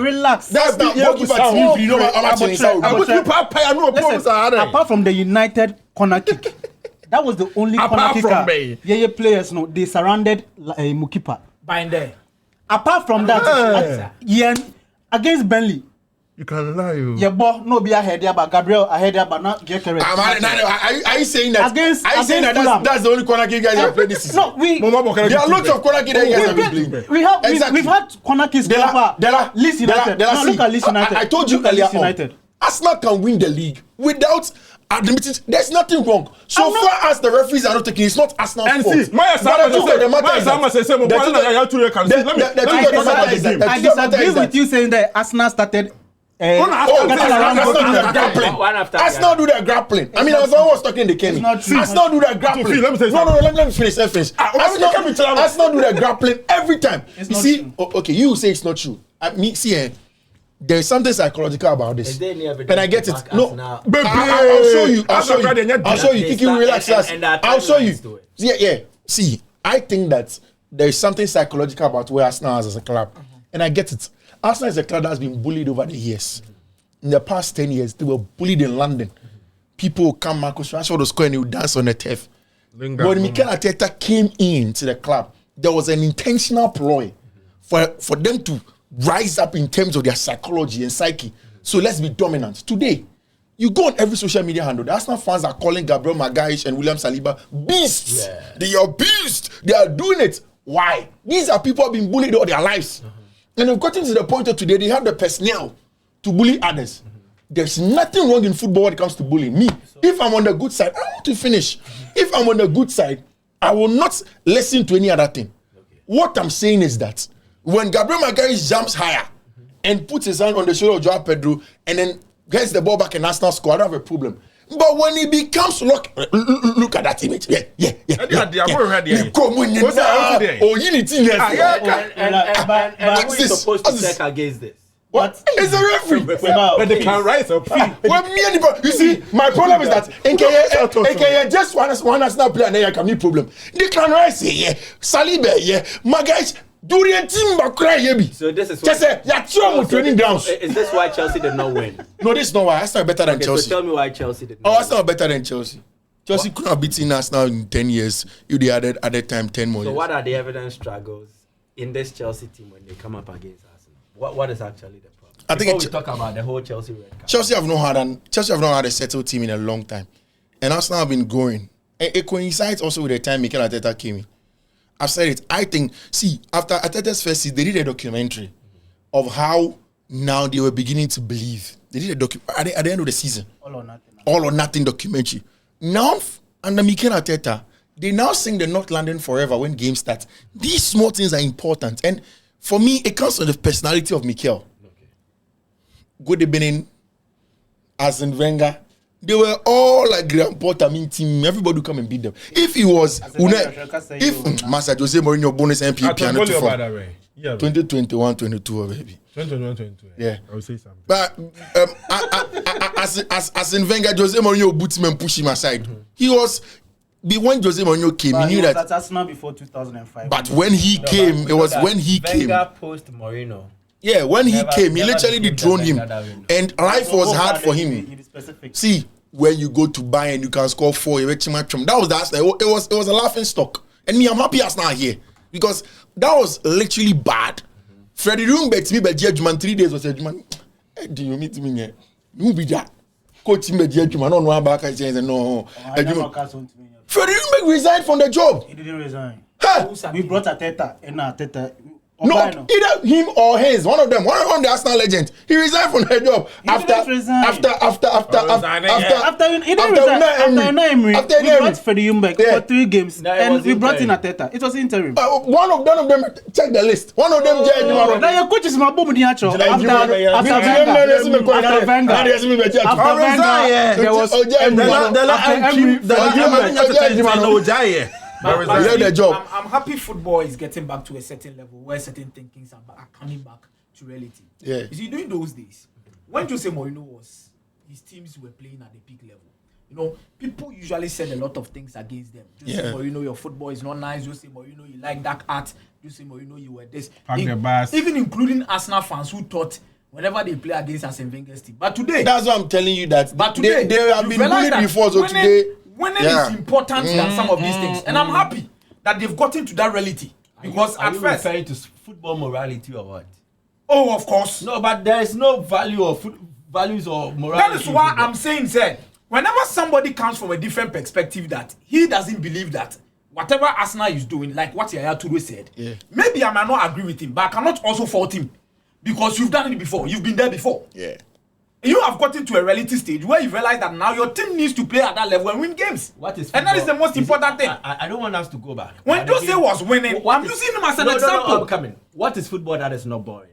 relax. That's the goalkeeper team. You know apart from the United corner kick, that was the only corner kicker. Players, no, they surrounded Mukipa. Binder. Apart from that, against Burnley. You can lie. Yeah, boy, no be ahead there, but Gabriel ahead there, but not get correct. Are you saying that? Against that's the only corner kick guys have played this season? No, there are lots of corner kick that you guys have been playing. We've had corner kicks. Leeds United. Now look at Leeds United. I told you earlier on. Arsenal can win the league without admitting there's nothing wrong. So far as the referees are not taking, it's not Arsenal's fault. I disagree with you saying that Arsenal started. Arsenal do that grappling. I mean, I was talking to Kenny. Arsenal do that grappling. No, let me finish. Arsenal do that grappling every time. You see, okay, you say it's not true. There's something psychological about this. Can I get it? No, I'll show you. Kiki, relax. I'll show you. Yeah. See, I think that there's something psychological about where Arsenal is as a club, and I get it. Arsenal is a club that's been bullied over the years. In the past 10 years, they were bullied in London. People would come, Marcus Rashford would score and he would dance on the turf. When Mikel Arteta came into the club, there was an intentional ploy for them to rise up in terms of their psychology and psyche. So let's be dominant. Today, you go on every social media handle. The Arsenal fans are calling Gabriel Magalhaes and William Saliba beasts. Yeah. They are beasts. They are doing it. Why? These are people who have been bullied all their lives. And they've gotten to the point of today, they have the personnel to bully others. There's nothing wrong in football when it comes to bullying. Me, if I'm on the good side, I want to finish. If I'm on the good side, I will not listen to any other thing. What I'm saying is that when Gabriel Magalhaes jumps higher and puts his hand on the shoulder of Joao Pedro and then gets the ball back and Arsenal score, I don't have a problem. But when he becomes look at that image. And who is supposed to check against this? What? It's a referee. But they can rise up. You see, my problem is that NKA just one Arsenal player and then I can need problem. They can rise here, Saliba, Magalhaes. So this is training grounds. Is this why Chelsea did not win? No, this is not why. Arsenal better than Chelsea. So tell me why Chelsea did not win. Arsenal better than Chelsea. Chelsea could have beaten Arsenal in 10 years. You they added at that time 10 more years. So what are the evidence struggles in this Chelsea team when they come up against Arsenal? What is actually the problem? I think we talk about the whole Chelsea red card. Chelsea have not had a settled team in a long time. And Arsenal have been growing. It coincides also with the time Mikel Arteta came in. I've said it. I think, after Arteta's first season, they did a documentary of how now they were beginning to believe. They did a documentary at the end of the season. All or nothing documentary. Now, under Mikel Arteta, they now sing the North London Forever when games start. These small things are important. And for me, it comes from the personality of Mikel. Go to Benin, Arsene Wenger. They were all like Grandpa Tamin team. Everybody would come and beat them. If he was, Master Jose Mourinho bonus MP piano to fall. 2021, 22, baby. 2021, 22. Yeah. I would say something. But as in Wenger, Jose Mourinho boots him and push him aside. He was. When Jose Mourinho came, he knew that. That's Arsenal before 2005. But when he came, it was when he came. Wenger post Mourinho. Yeah, when he came, he literally dethroned him, and life was hard for him. See, when you go to Bayern, you can score 4. That was the Arsenal. It was a laughing stock, and me, I'm happy Arsenal here because that was literally bad. Freddie Room bet me by Judgment 3 days was a Judgment. Do you meet me here? You be that coach me Judgment. No one back. I say no. Freddie Room resigned from the job. He didn't resign. Huh? We brought Arteta, and Arteta. No, either him or his, one of them, one of the Arsenal legends. He resigned from the job after we brought Freddie Ljungberg for 3 games and we brought in Ateta. It was interim. One of them, check the list. One of them, now your coach is my bum after Wenger. There was I'm happy football is getting back to a certain level where certain thinkings are coming back to reality. Yeah. You see, during those days, when Jose Mourinho his teams were playing at the peak level. You know, people usually said a lot of things against them. Jose Mourinho, your football is not nice. Jose Mourinho, you like dark art. Jose Mourinho, you were this. Even including Arsenal fans who thought whenever they play against Arsene Wenger's team. But today, that's what I'm telling you. But today, they have been bullied before. So today. Winning is important than some of these things, and I'm happy that they've gotten to that reality. Because are at you first, referring to football morality or what? Oh, of course. No, but there is no value of values or morality. That is why I'm saying, sir, whenever somebody comes from a different perspective that he doesn't believe that whatever Arsenal is doing, like what Yaya Toure said, maybe I might not agree with him, but I cannot also fault him because you've done it before, you've been there before. Yeah. You have gotten to a reality stage where you realize that now your team needs to play at that level and win games. What is football? And that is the most important thing. I don't want us to go back. When Jose was winning, I'm using him as an example. No, I'm coming. What is football that is not boring?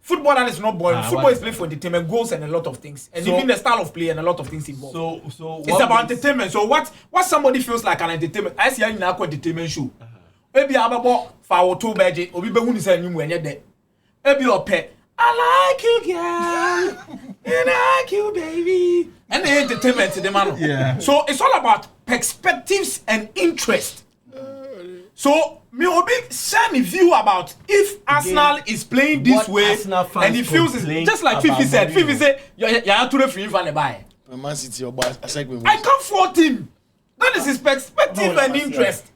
Football that is not boring. Football is played for entertainment, goals and a lot of things. And even the style of play and a lot of things involved. So it's about entertainment. So what somebody feels like an entertainment, I see an entertainment show. Maybe I'm about for 2 budget, or maybe when say you when you're there. Maybe your pet. I like you, girl. And I like you, baby. And the entertainment, the man. Yeah. So it's all about perspectives and interest. So me will be share me view about if Arsenal is playing this way and he feels just like Fiifi said. Fiifi said, you have to the free fan buy. Man City, your boss. I can't fault him. That is his perspective and interest.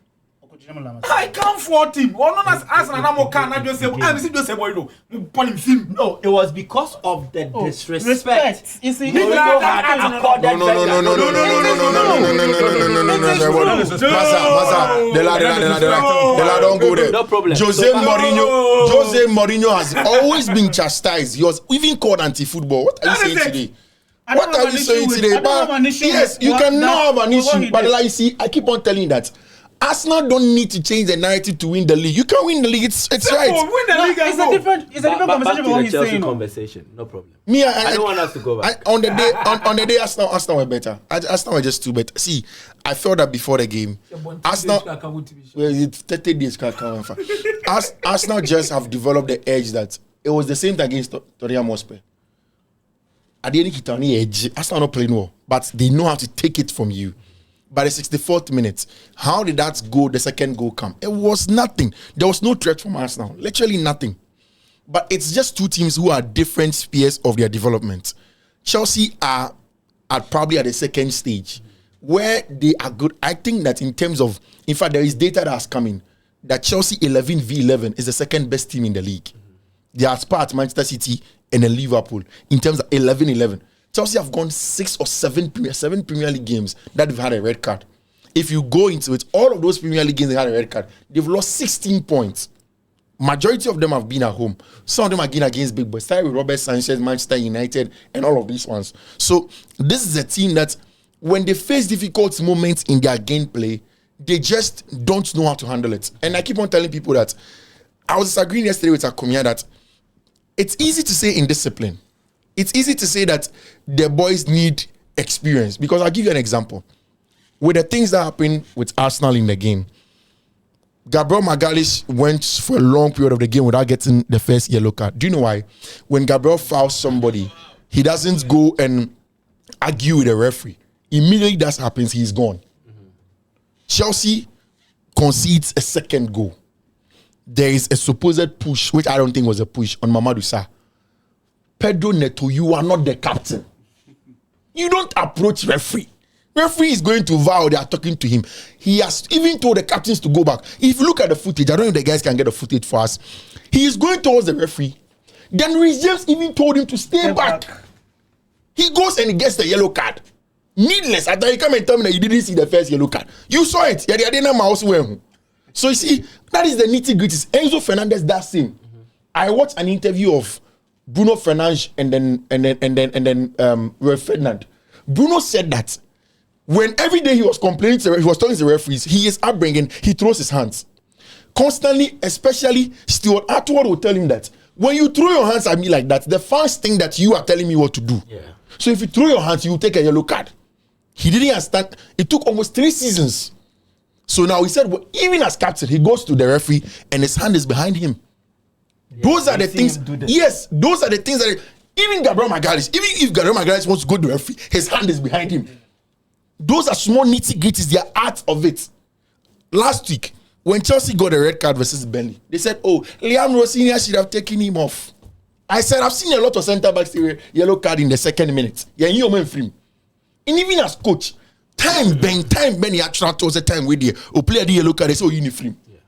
I can't fault him. Or not as Arsenal, I'm just say, I'm just say, boy, no, no, it was because of the disrespect. You see, No. Don't go there. No problem. Jose Mourinho has always been chastised. He was even called anti-football. What are you saying today? What are you saying today? Yes, you cannot have an issue. But like you see, I keep on telling you that Arsenal don't need to change the narrative to win the league. You can win the league. It's right. Win the league. It's a different conversation about what he's saying. Conversation, no problem. I don't want us to go back. On the day, Arsenal were better. Arsenal were just too better. See, I felt that before the game. Arsenal, it's 30 days. Arsenal just have developed the edge that it was the same thing against Tottenham Hotspur. At the end of the edge, Arsenal not playing well, but they know how to take it from you. By the 64th minute, how did that goal, the second goal, come? It was nothing. There was no threat from Arsenal. Literally nothing. But it's just two teams who are different spheres of their development. Chelsea are probably at the second stage where they are good. I think that in terms of, in fact, there is data that has come in that Chelsea 11v11 is the second best team in the league. They are spot Manchester City and then Liverpool in terms of 11-11. Chelsea have gone 6 or 7 Premier League games that they've had a red card. If you go into it, all of those Premier League games they had a red card, they've lost 16 points. Majority of them have been at home. Some of them are going against big boys. Started with Robert Sanchez, Manchester United, and all of these ones. So this is a team that when they face difficult moments in their gameplay, they just don't know how to handle it. And I keep on telling people that I was disagreeing yesterday with Akomeah that it's easy to say indiscipline. It's easy to say that the boys need experience because I'll give you an example. With the things that happened with Arsenal in the game, Gabriel Magalhaes went for a long period of the game without getting the first yellow card. Do you know why? When Gabriel fouls somebody, he doesn't go and argue with the referee. Immediately that happens, he's gone. Chelsea concedes a second goal. There is a supposed push, which I don't think was a push, on Vander Sar. Pedro Neto, you are not the captain. You don't approach referee. Referee is going to vow they are talking to him. He has even told the captains to go back. If you look at the footage, I don't know if the guys can get the footage for us. He is going towards the referee. Then Reece James even told him to stay back. He goes and he gets the yellow card. Needless. After you come and tell me that you didn't see the first yellow card. You saw it. So you see, that is the nitty-gritties. Enzo Fernandez, that same. I watched an interview of Bruno Fernandes and then Rio Ferdinand. Bruno said that when every day he was complaining he was talking to the referees, his upbringing, he throws his hands. Constantly, especially Stuart Atwood will tell him that when you throw your hands at me like that, the first thing that you are telling me what to do. Yeah. So if you throw your hands, you will take a yellow card. He didn't understand. It took almost 3 seasons. So now he said, well, even as captain, he goes to the referee and his hand is behind him. Yeah, those are the things. Yes, those are the things that even Gabriel Magalhaes, even if Gabriel Magalhaes wants to go to the referee, his hand is behind him. Those are small nitty-gritties. They are art of it. Last week, when Chelsea got a red card versus Burnley, they said, oh, Liam Rossignol should have taken him off. I said, I've seen a lot of centre-backs yellow card in the second minute. Yeah, you man free. And even as coach, time Ben actually was a time where the player the yellow card is so uniform. Yeah.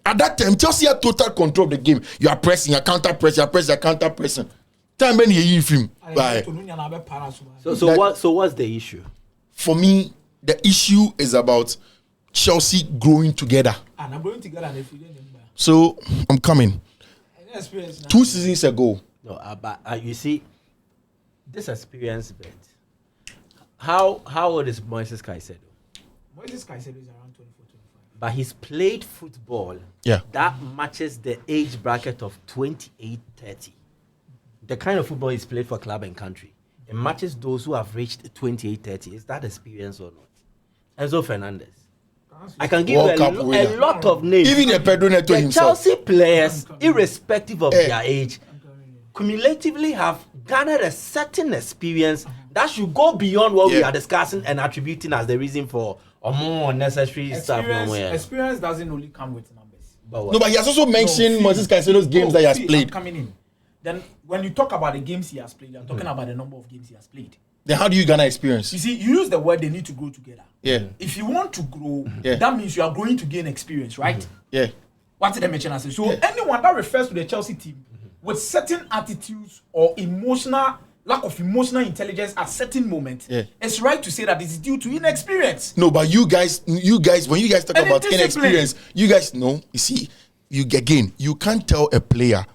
At that time, Chelsea had total control of the game. You are pressing, you are counter pressing, you are pressing, you are counter pressing. Time Ben uniform. So what's the issue? For me, the issue is about Chelsea growing together. And I'm going together. So I'm coming. 2 seasons ago. No, but you see, this experience bit. How old is Moises Caicedo? Moises Caicedo is around 24, 25. But he's played football that matches the age bracket of 28, 30. The kind of football he's played for club and country. It matches those who have reached 28, 30. Is that experience or not? Enzo Fernandez. I can give you a lot of names. Even the Pedro Neto himself. Chelsea players, irrespective of their age, cumulatively have garnered a certain experience that should go beyond what we are discussing and attributing as the reason for a more unnecessary stuff. Experience doesn't only come with numbers. But he has also mentioned Moises Caicedo's games that he has played. Coming in. Then when you talk about the games he has played, you're talking about the number of games he has played. Then how do you garner experience? You see, you use the word they need to grow together. Yeah. If you want to grow, that means you are going to gain experience, right? Yeah. What did I mention? So anyone that refers to the Chelsea team with certain attitudes or lack of emotional intelligence at certain moments, it's right to say that it's due to inexperience. No, but you guys, when you guys talk about inexperience, you guys know, you see, you can't tell a player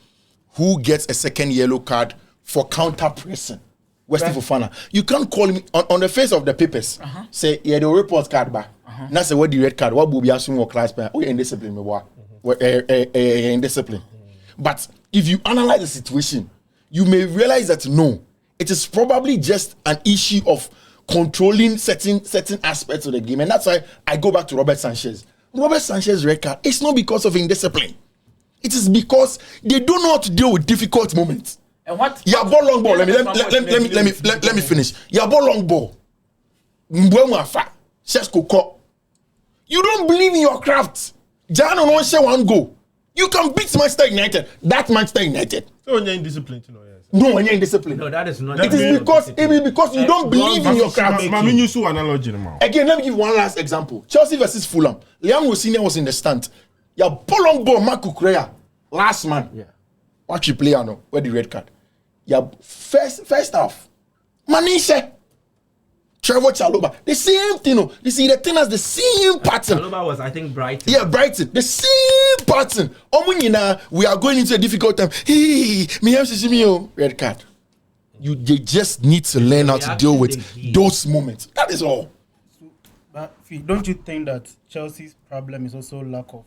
who gets a second yellow card for counter pressing. Westy Fofana. You can't call him on the face of the papers. Say, yeah, the report card back. Now say what the red card, what will be assumed or class by indiscipline, indiscipline. But if you analyze the situation, you may realize that no, it is probably just an issue of controlling certain aspects of the game. And that's why I go back to Robert Sanchez. Robert Sanchez's red card, it's not because of indiscipline. It is because they don't know how to deal with difficult moments. And what? Yeah, ball long ball. Let me finish. Yeah, ball long ball. You don't believe in your craft. Jano don't share one goal. You can beat Manchester United. That's Manchester United. So when you're in discipline, No, when you're in discipline. No, that is not. It is because you don't believe in your craft. Again, let me give one last example. Chelsea versus Fulham. Liam Rossignol was in the stand. Yeah, ball long ball. Marco Correa, last man. Yeah. Watch you play, no? Where the red card? Yeah, first half. Manisha, Trevor Chalobah, the same thing. No, you see the thing has the same pattern. Chalobah was, I think, Brighton. Yeah, Brighton, the same pattern. We are going into a difficult time. Red card. They just need to learn how to deal with those moments. That is all. But don't you think that Chelsea's problem is also lack of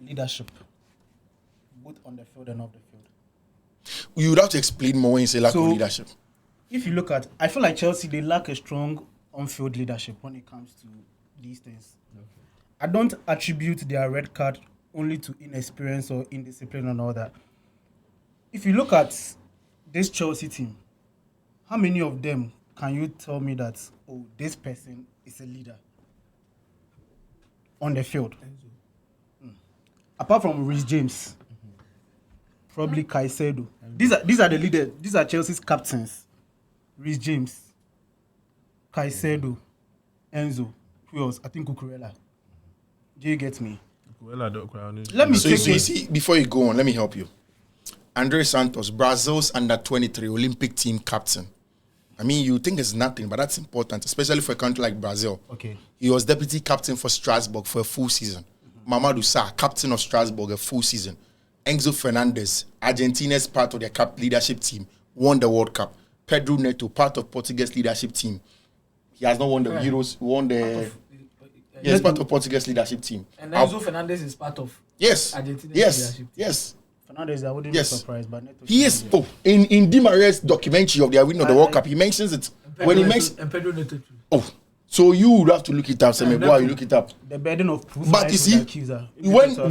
leadership, both on the field and off the field? You would have to explain more when you say lack of leadership. If you look at, I feel like Chelsea, they lack a strong on-field leadership when it comes to these things. Okay. I don't attribute their red card only to inexperience or indiscipline and all that. If you look at this Chelsea team, how many of them can you tell me that, oh, this person is a leader on the field? Apart from Reece James, probably Caicedo. These are the leaders. These are Chelsea's captains. Reece James, Caicedo, Enzo, who else? I think Cucurella. Do you get me? Let me see, before you go on, let me help you. Andre Santos, Brazil's under-23 Olympic team captain. I mean, you think it's nothing, but that's important, especially for a country like Brazil. Okay. He was deputy captain for Strasbourg for a full season. Vander Sar, captain of Strasbourg, a full season. Enzo Fernandez, Argentina's part of their leadership team, won the World Cup. Pedro Neto, part of Portuguese leadership team. He has not won the Euros, won the... Yes, part of Portuguese leadership team. And Enzo Fernandez is part of Argentina's leadership team. Yes. Fernandez, I wouldn't be surprised, but Neto he is. Oh, in Di Maria's documentary of their win of the World Cup, he mentions it. When he mentions... And Pedro Neto too. Oh, so you would have to look it up. Say, why you look it up? The burden of proof. But you see, when so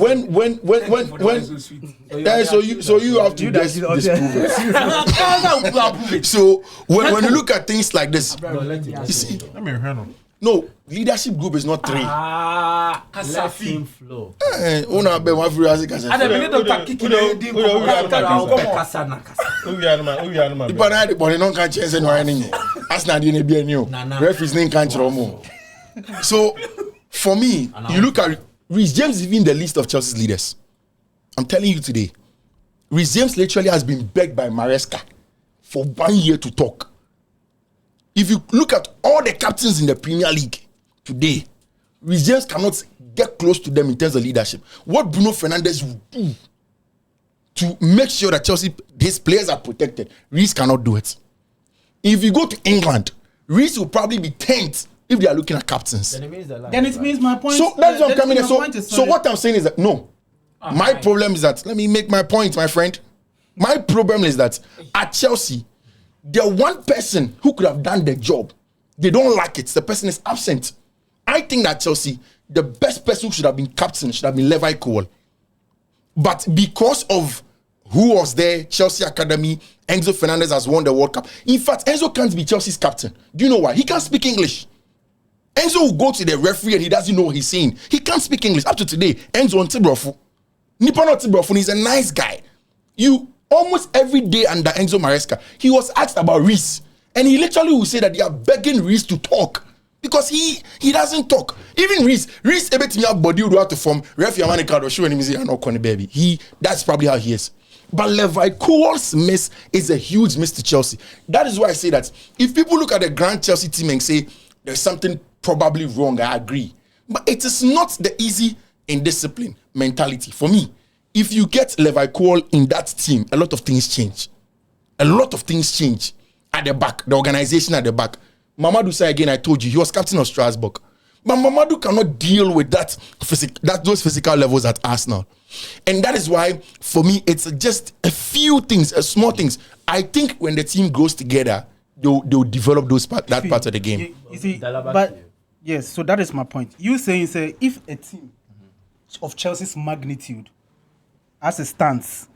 you have to disprove it. So when you look at things like this, you see, no, leadership group is not 3. Let him flow. Una be one free as it can say. But I don't can change anything. As na dey be new. Referees name can't more. So for me, you look at Reece James is in the list of Chelsea's leaders. I'm telling you today, Reece James literally has been begged by Maresca for 1 year to talk. If you look at all the captains in the Premier League today, Reece James cannot get close to them in terms of leadership. What Bruno Fernandes will do to make sure that Chelsea, his players are protected, Reece cannot do it. If you go to England, Reece will probably be 10th if they are looking at captains. Then it means my point. So that's what I'm coming here. So what I'm saying is that no. My problem is that, let me make my point, my friend. My problem is that at Chelsea, the one person who could have done the job, they don't like it. The person is absent. I think that Chelsea, the best person who should have been captain should have been Levi Cole. But because of who was there, Chelsea Academy, Enzo Fernandez has won the World Cup. In fact, Enzo can't be Chelsea's captain. Do you know why? He can't speak English. Enzo will go to the referee and he doesn't know what he's saying. He can't speak English. Up to today, Enzo on Tibrofu. Nippon Tibrofu, he's a nice guy. You almost every day under Enzo Maresca, he was asked about Reece. And he literally will say that they are begging Reece to talk. Because he doesn't talk. Even Reece everything you have body would have to form. Referee Amanika or show him say, I'm not calling baby. That's probably how he is. But Levi Cole's miss is a huge miss to Chelsea. That is why I say that if people look at the grand Chelsea team and say there's something probably wrong, I agree. But it is not the easy indiscipline mentality. For me, if you get Levi Cole in that team, a lot of things change. A lot of things change at the back, the organization at the back. Vander Sar, again, I told you, he was captain of Strasbourg. But Vander cannot deal with those physical levels at Arsenal. And that is why, for me, it's just a few things, small things. I think when the team grows together, they'll develop that part of the game. You see, but yes, so that is my point. You saying, if a team of Chelsea's magnitude has a stance,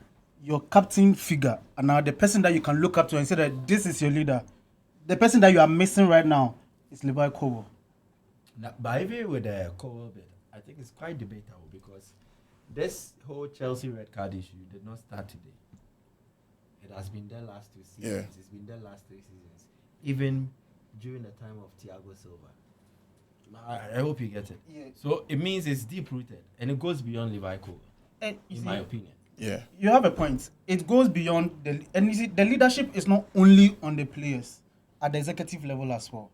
your captain figure, and now the person that you can look up to and say that this is your leader, the person that you are missing right now is Levi Cole. But even with the Cole bit, I think it's quite debatable because this whole Chelsea red card issue did not start today. It has been there last 2 seasons. Yeah. It's been there last 3 seasons. Even during the time of Thiago Silva. I hope you get it. Yeah. So it means it's deep-rooted and it goes beyond Levi Cole, in my opinion. Yeah. You have a point. It goes beyond and you see, the leadership is not only on the players, at the executive level as well.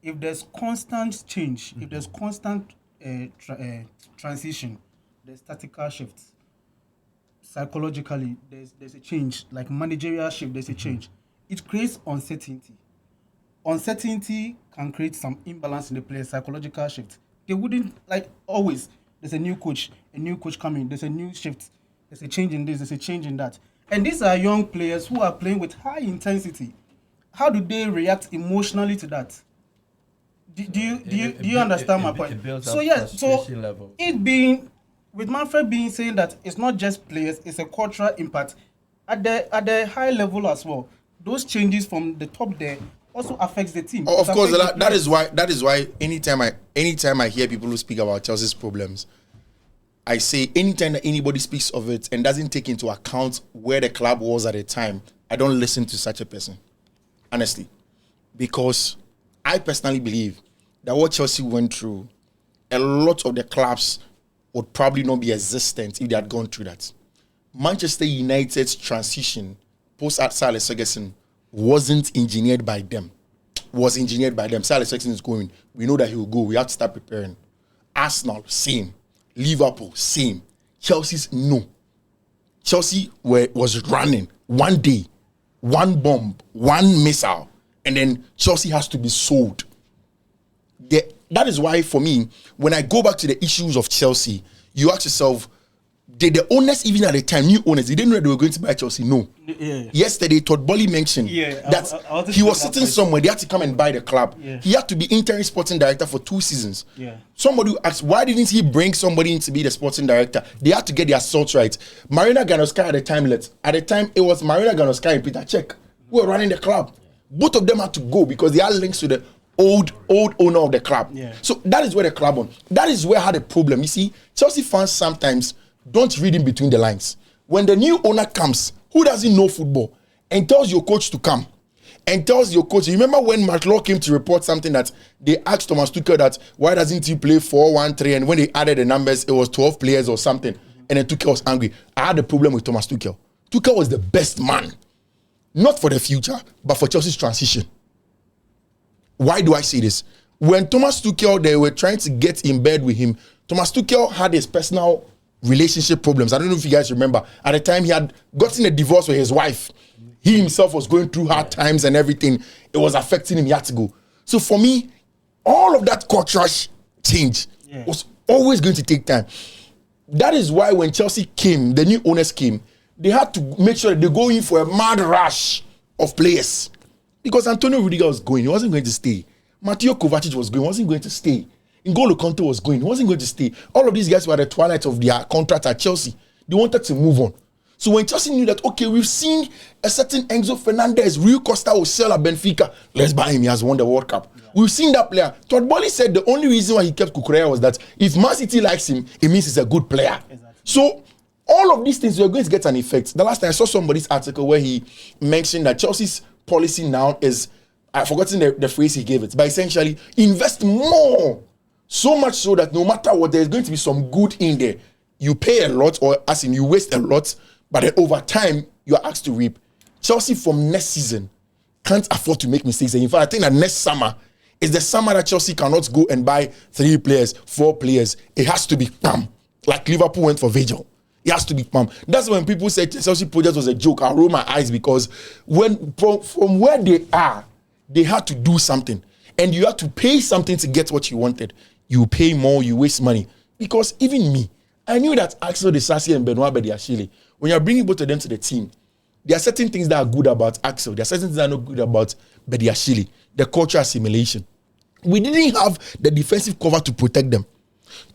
If there's constant change, if there's constant transition, there's tactical shifts. Psychologically, there's a change. Like managerial shift, there's a change. It creates uncertainty. Uncertainty can create some imbalance in the players, psychological shift. They wouldn't, like always, there's a new coach coming, there's a new shift, there's a change in this, there's a change in that. And these are young players who are playing with high intensity. How do they react emotionally to that? Do you understand my point? So yes, so level. It being with Manfred being saying that it's not just players, it's a cultural impact at the high level as well. Those changes from the top there also affects the team. Of course, that is why anytime I hear people who speak about Chelsea's problems, I say anytime that anybody speaks of it and doesn't take into account where the club was at the time, I don't listen to such a person. Honestly, because I personally believe that what Chelsea went through, a lot of the clubs would probably not be existent if they had gone through that. Manchester United's transition post Sir Alex Ferguson wasn't engineered by them. Was engineered by them. Sir Alex Ferguson is going. We know that he will go. We have to start preparing. Arsenal, same. Liverpool, same. Chelsea's no. Chelsea was running one day, one bomb, one missile, and then Chelsea has to be sold. That is why, for me, when I go back to the issues of Chelsea, you ask yourself, did the owners, even at the time, new owners, they didn't know they were going to buy Chelsea? No. Yeah. Yesterday, Todd Boehly mentioned that he was sitting somewhere. They had to come and buy the club. Yeah. He had to be interim sporting director for 2 seasons. Yeah. Somebody asked, why didn't he bring somebody in to be the sporting director? They had to get their assault right. Marina Ganoska at the time, it was Marina Ganoska and Peter Cech who were running the club. Both of them had to go because they had links to the old owner of the club. Yeah. So that is where the club on. That is where I had a problem. You see, Chelsea fans sometimes don't read in between the lines. When the new owner comes, who doesn't know football, and tells your coach to come, and tells your coach, remember when Mark Law came to report something that they asked Thomas Tuchel that why doesn't he play 4-1-3, and when they added the numbers, it was 12 players or something, and then Tuchel was angry. I had a problem with Thomas Tuchel. Tuchel was the best man, not for the future, but for Chelsea's transition. Why do I say this? When Thomas Tuchel, they were trying to get in bed with him, Thomas Tuchel had his personal relationship problems. I don't know if you guys remember. At the time, he had gotten a divorce with his wife. He himself was going through hard times and everything. It was affecting him. He had to go. So for me, all of that cultural change was always going to take time. That is why when Chelsea came, the new owners came, they had to make sure that they go in for a mad rush of players. Because Antonio Rudiger was going, he wasn't going to stay. Mateo Kovacic was going, he wasn't going to stay. N'Golo Kante was going, he wasn't going to stay. All of these guys were at the twilight of their contract at Chelsea. They wanted to move on. So when Chelsea knew that, okay, we've seen a certain Enzo Fernandez, Rui Costa will sell at Benfica, let's buy him, he has won the World Cup. Yeah. We've seen that player. Todd Boehly said the only reason why he kept Kukurea was that if Man City likes him, it means he's a good player. Exactly. So all of these things were going to get an effect. The last time I saw somebody's article where he mentioned that Chelsea's policy now is, I've forgotten the phrase he gave it, but essentially invest more. So much so that no matter what, there's going to be some good in there. You pay a lot, or as in you waste a lot, but then over time, you're asked to reap. Chelsea from next season can't afford to make mistakes. In fact, I think that next summer is the summer that Chelsea cannot go and buy 3 players, 4 players. It has to be PAM. Like Liverpool went for Virgil. It has to be PAM. That's when people said Chelsea project was a joke. I roll my eyes because when from where they are, they had to do something. And you had to pay something to get what you wanted. You pay more, you waste money. Because even me, I knew that Axel Disasi and Benoit Bediashile, when you're bringing both of them to the team, there are certain things that are good about Axel. There are certain things that are not good about Bediashile. The cultural assimilation. We didn't have the defensive cover to protect them.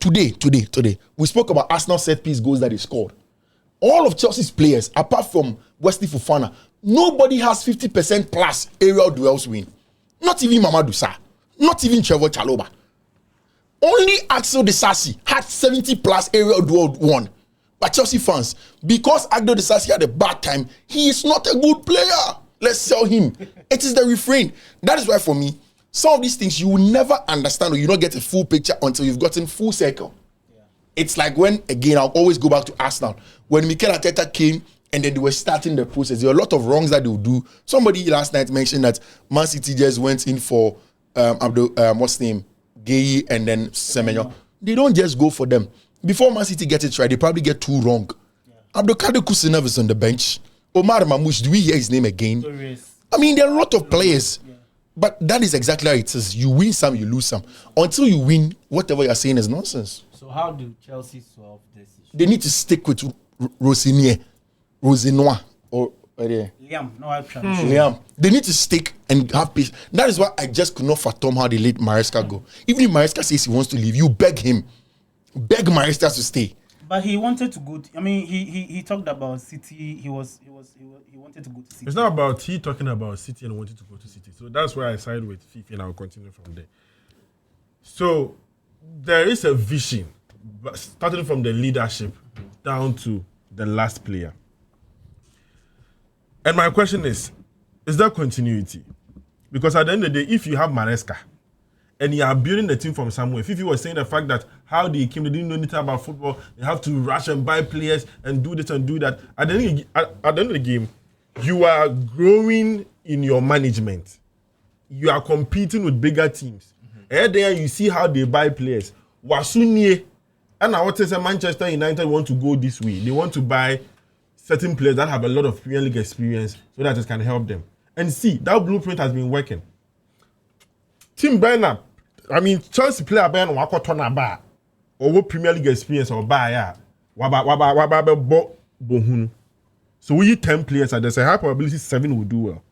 Today, we spoke about Arsenal set-piece goals that they scored. All of Chelsea's players, apart from Wesley Fofana, nobody has 50% plus aerial duels win. Not even Mamadou Sarr. Not even Trevor Chalobah. Only Axel Disasi had 70 plus aerial duel won. But Chelsea fans, because Axel Disasi had a bad time, he is not a good player. Let's sell him. It is the refrain. That is why for me, some of these things you will never understand or you don't get a full picture until you've gotten full circle. Yeah. It's like when, again, I'll always go back to Arsenal. When Mikel Arteta came and then they were starting the process, there were a lot of wrongs that they would do. Somebody last night mentioned that Man City just went in for what's his name? Gay and then Semenyo. They don't just go for them. Before Man City gets it right, they probably get 2 wrong. Yeah. Abdelkader Kusenev is on the bench. Omar Mamouche, do we hear his name again? I mean, there are a lot of players. Yeah. But that is exactly how it is. You win some, you lose some. Until you win, whatever you're saying is nonsense. So how do Chelsea solve this issue? They need to stick with Rosinier, or Liam. They need to stick and have patience. That is why I just could not fathom how they let Maresca go. Even if Maresca says he wants to leave, you beg him. Beg Maresca to stay. But he wanted to go. He talked about City. He wanted to go to City. It's not about he talking about City and wanted to go to City. So that's why I side with Fiifi, and I'll continue from there. So there is a vision, starting from the leadership down to the last player. And my question is there continuity? Because at the end of the day, if you have Maresca and you are building the team from somewhere, Fiifi was saying the fact that how they came, they didn't know anything about football, they have to rush and buy players and do this and do that. At the end of the game, you are growing in your management. You are competing with bigger teams. And then you see how they buy players. Wasunye And I would say Manchester United want to go this way. They want to buy certain players that have a lot of Premier League experience so that it can help them. And see, that blueprint has been working. Tim Bernard, I mean, Chelsea player Bernard wako tona ba or Premier League experience or ba ya waba bohun. So we 10 players and there's a high probability 7 will do well.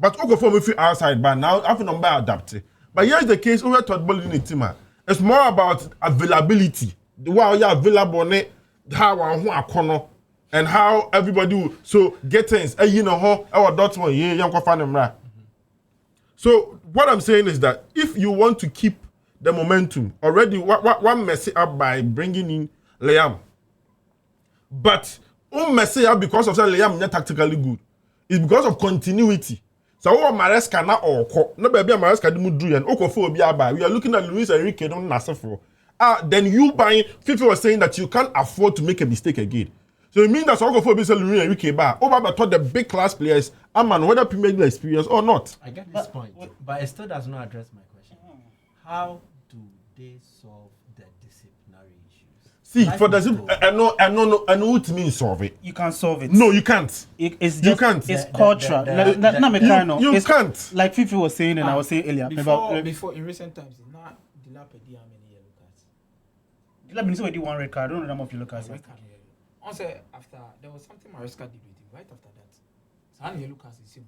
But Okafor if you outside but now after number adapted. But here's the case over Todd Bowley in the team. It's more about availability. The way you're available, how one corner, and how everybody will. So get things. You know how our Dortmund, yeah, young fan. So what I'm saying is that if you want to keep the momentum, already one mess it up by bringing in Liam, but mess it up because of that Liam not tactically good. It's because of continuity. So Maresca na or no baby Maresca di mudu and Okafor obi aba. We are looking at Luis Enrique don't Nasafo. Then you buying Fiifi was saying that you can't afford to make a mistake again. So it means that Okafor be Luis Enrique ba. Over taught the big class players, man, whether Premier League experience or not. I get this point, but it still does not address my question. How do they solve the disciplinary issues? See, for the I know what it means solve it. You can't solve it. No, you can't. It's just, you can't. It's cultural. You can't. Like Fiifi was saying, and I was saying earlier. Before in recent times, not Dilap how many yellow cards? Dilap been already 1 red card. I don't know the number of yellow cards. Also, after there was something Maresca did with him. Right after that, so yellow cards is same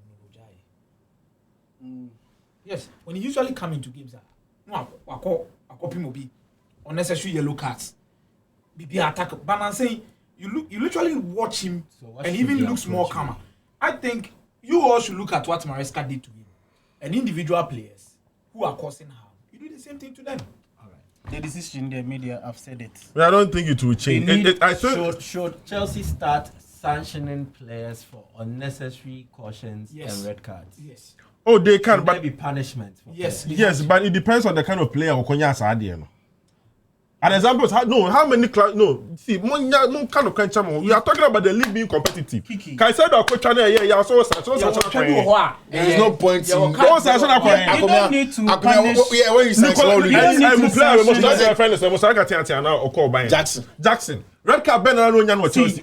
Yes, when he usually come into games, no, I call Mobi unnecessary yellow cards. Be attack, but I'm saying you literally watch him and he even looks more calmer. I think you all should look at what Maresca did to him. And individual players who are causing harm, you do the same thing to them. All right. The decision, the media have said it. I don't think it will change. Should Chelsea start sanctioning players for unnecessary cautions and red cards? Yes. Oh, they can, but there be punishment. Yes, but it depends on the kind of player Okonya Sadia. An example is how many see, we are talking about the league being competitive. Kiki. Can I say that coach there is no point in you don't need to punish. When you say Jackson. Red card Ben no Chelsea.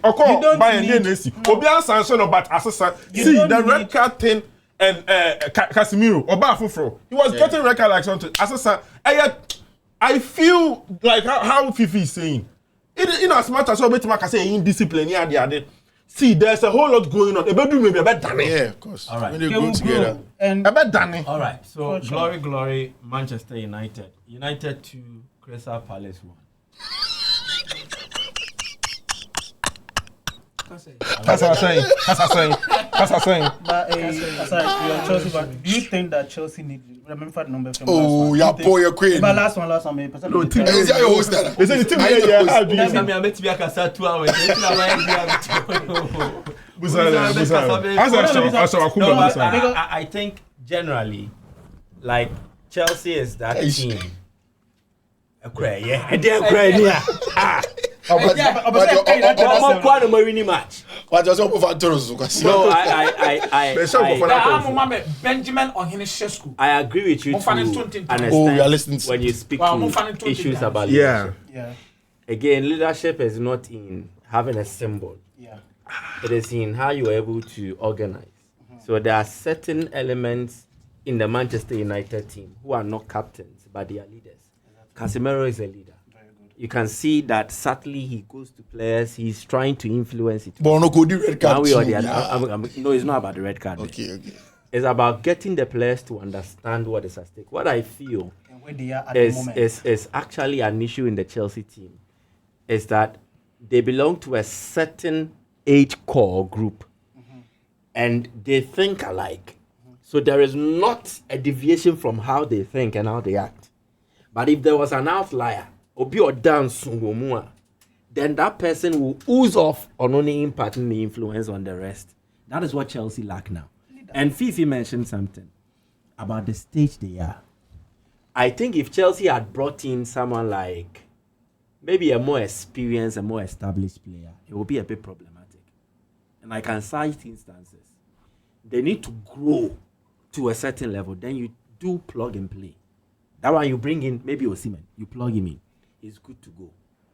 Sanction but assassin. See the red card thing and Casemiro Oba Fufro. He was getting red card like something. Assassin. I feel like how Fiifi is saying. In as much as I say indiscipline, see, there's a whole lot going on. Yeah, of course. All right. When they go together. And all right. So glory, Manchester United. United 2, Crystal Palace 1. That's what I'm saying. But aside, Chelsea, but do you think that Chelsea needs? Remember the number from oh, yeah, boy, you're queen. But last one. No, team. Is that your host? They say the team here. How do you? I bet to be a 2 hours. I think generally, like Chelsea is that team. No, I agree with you to understand when you speak to issues about leadership. Yeah. Again, leadership is not in having a symbol. Yeah. It is in how you are able to organize. So there are certain elements in the Manchester United team who are not captains, but they are leaders. Casemiro is a leader. You can see that subtly he goes to players, he's trying to influence it. But no, go the red card. No, it's not about the red card. Okay. It's about getting the players to understand what is at stake. What I feel where they are at the moment is actually an issue in the Chelsea team is that they belong to a certain age core group and they think alike. So there is not a deviation from how they think and how they act. But if there was an outlier, then that person will ooze off on only imparting the influence on the rest. That is what Chelsea lack now. And Fiifi mentioned something about the stage they are. I think if Chelsea had brought in someone like maybe a more experienced, a more established player, it would be a bit problematic. And I can cite instances. They need to grow to a certain level. Then you do plug and play. That one you bring in, maybe Osimhen, you plug him in. he's good to go.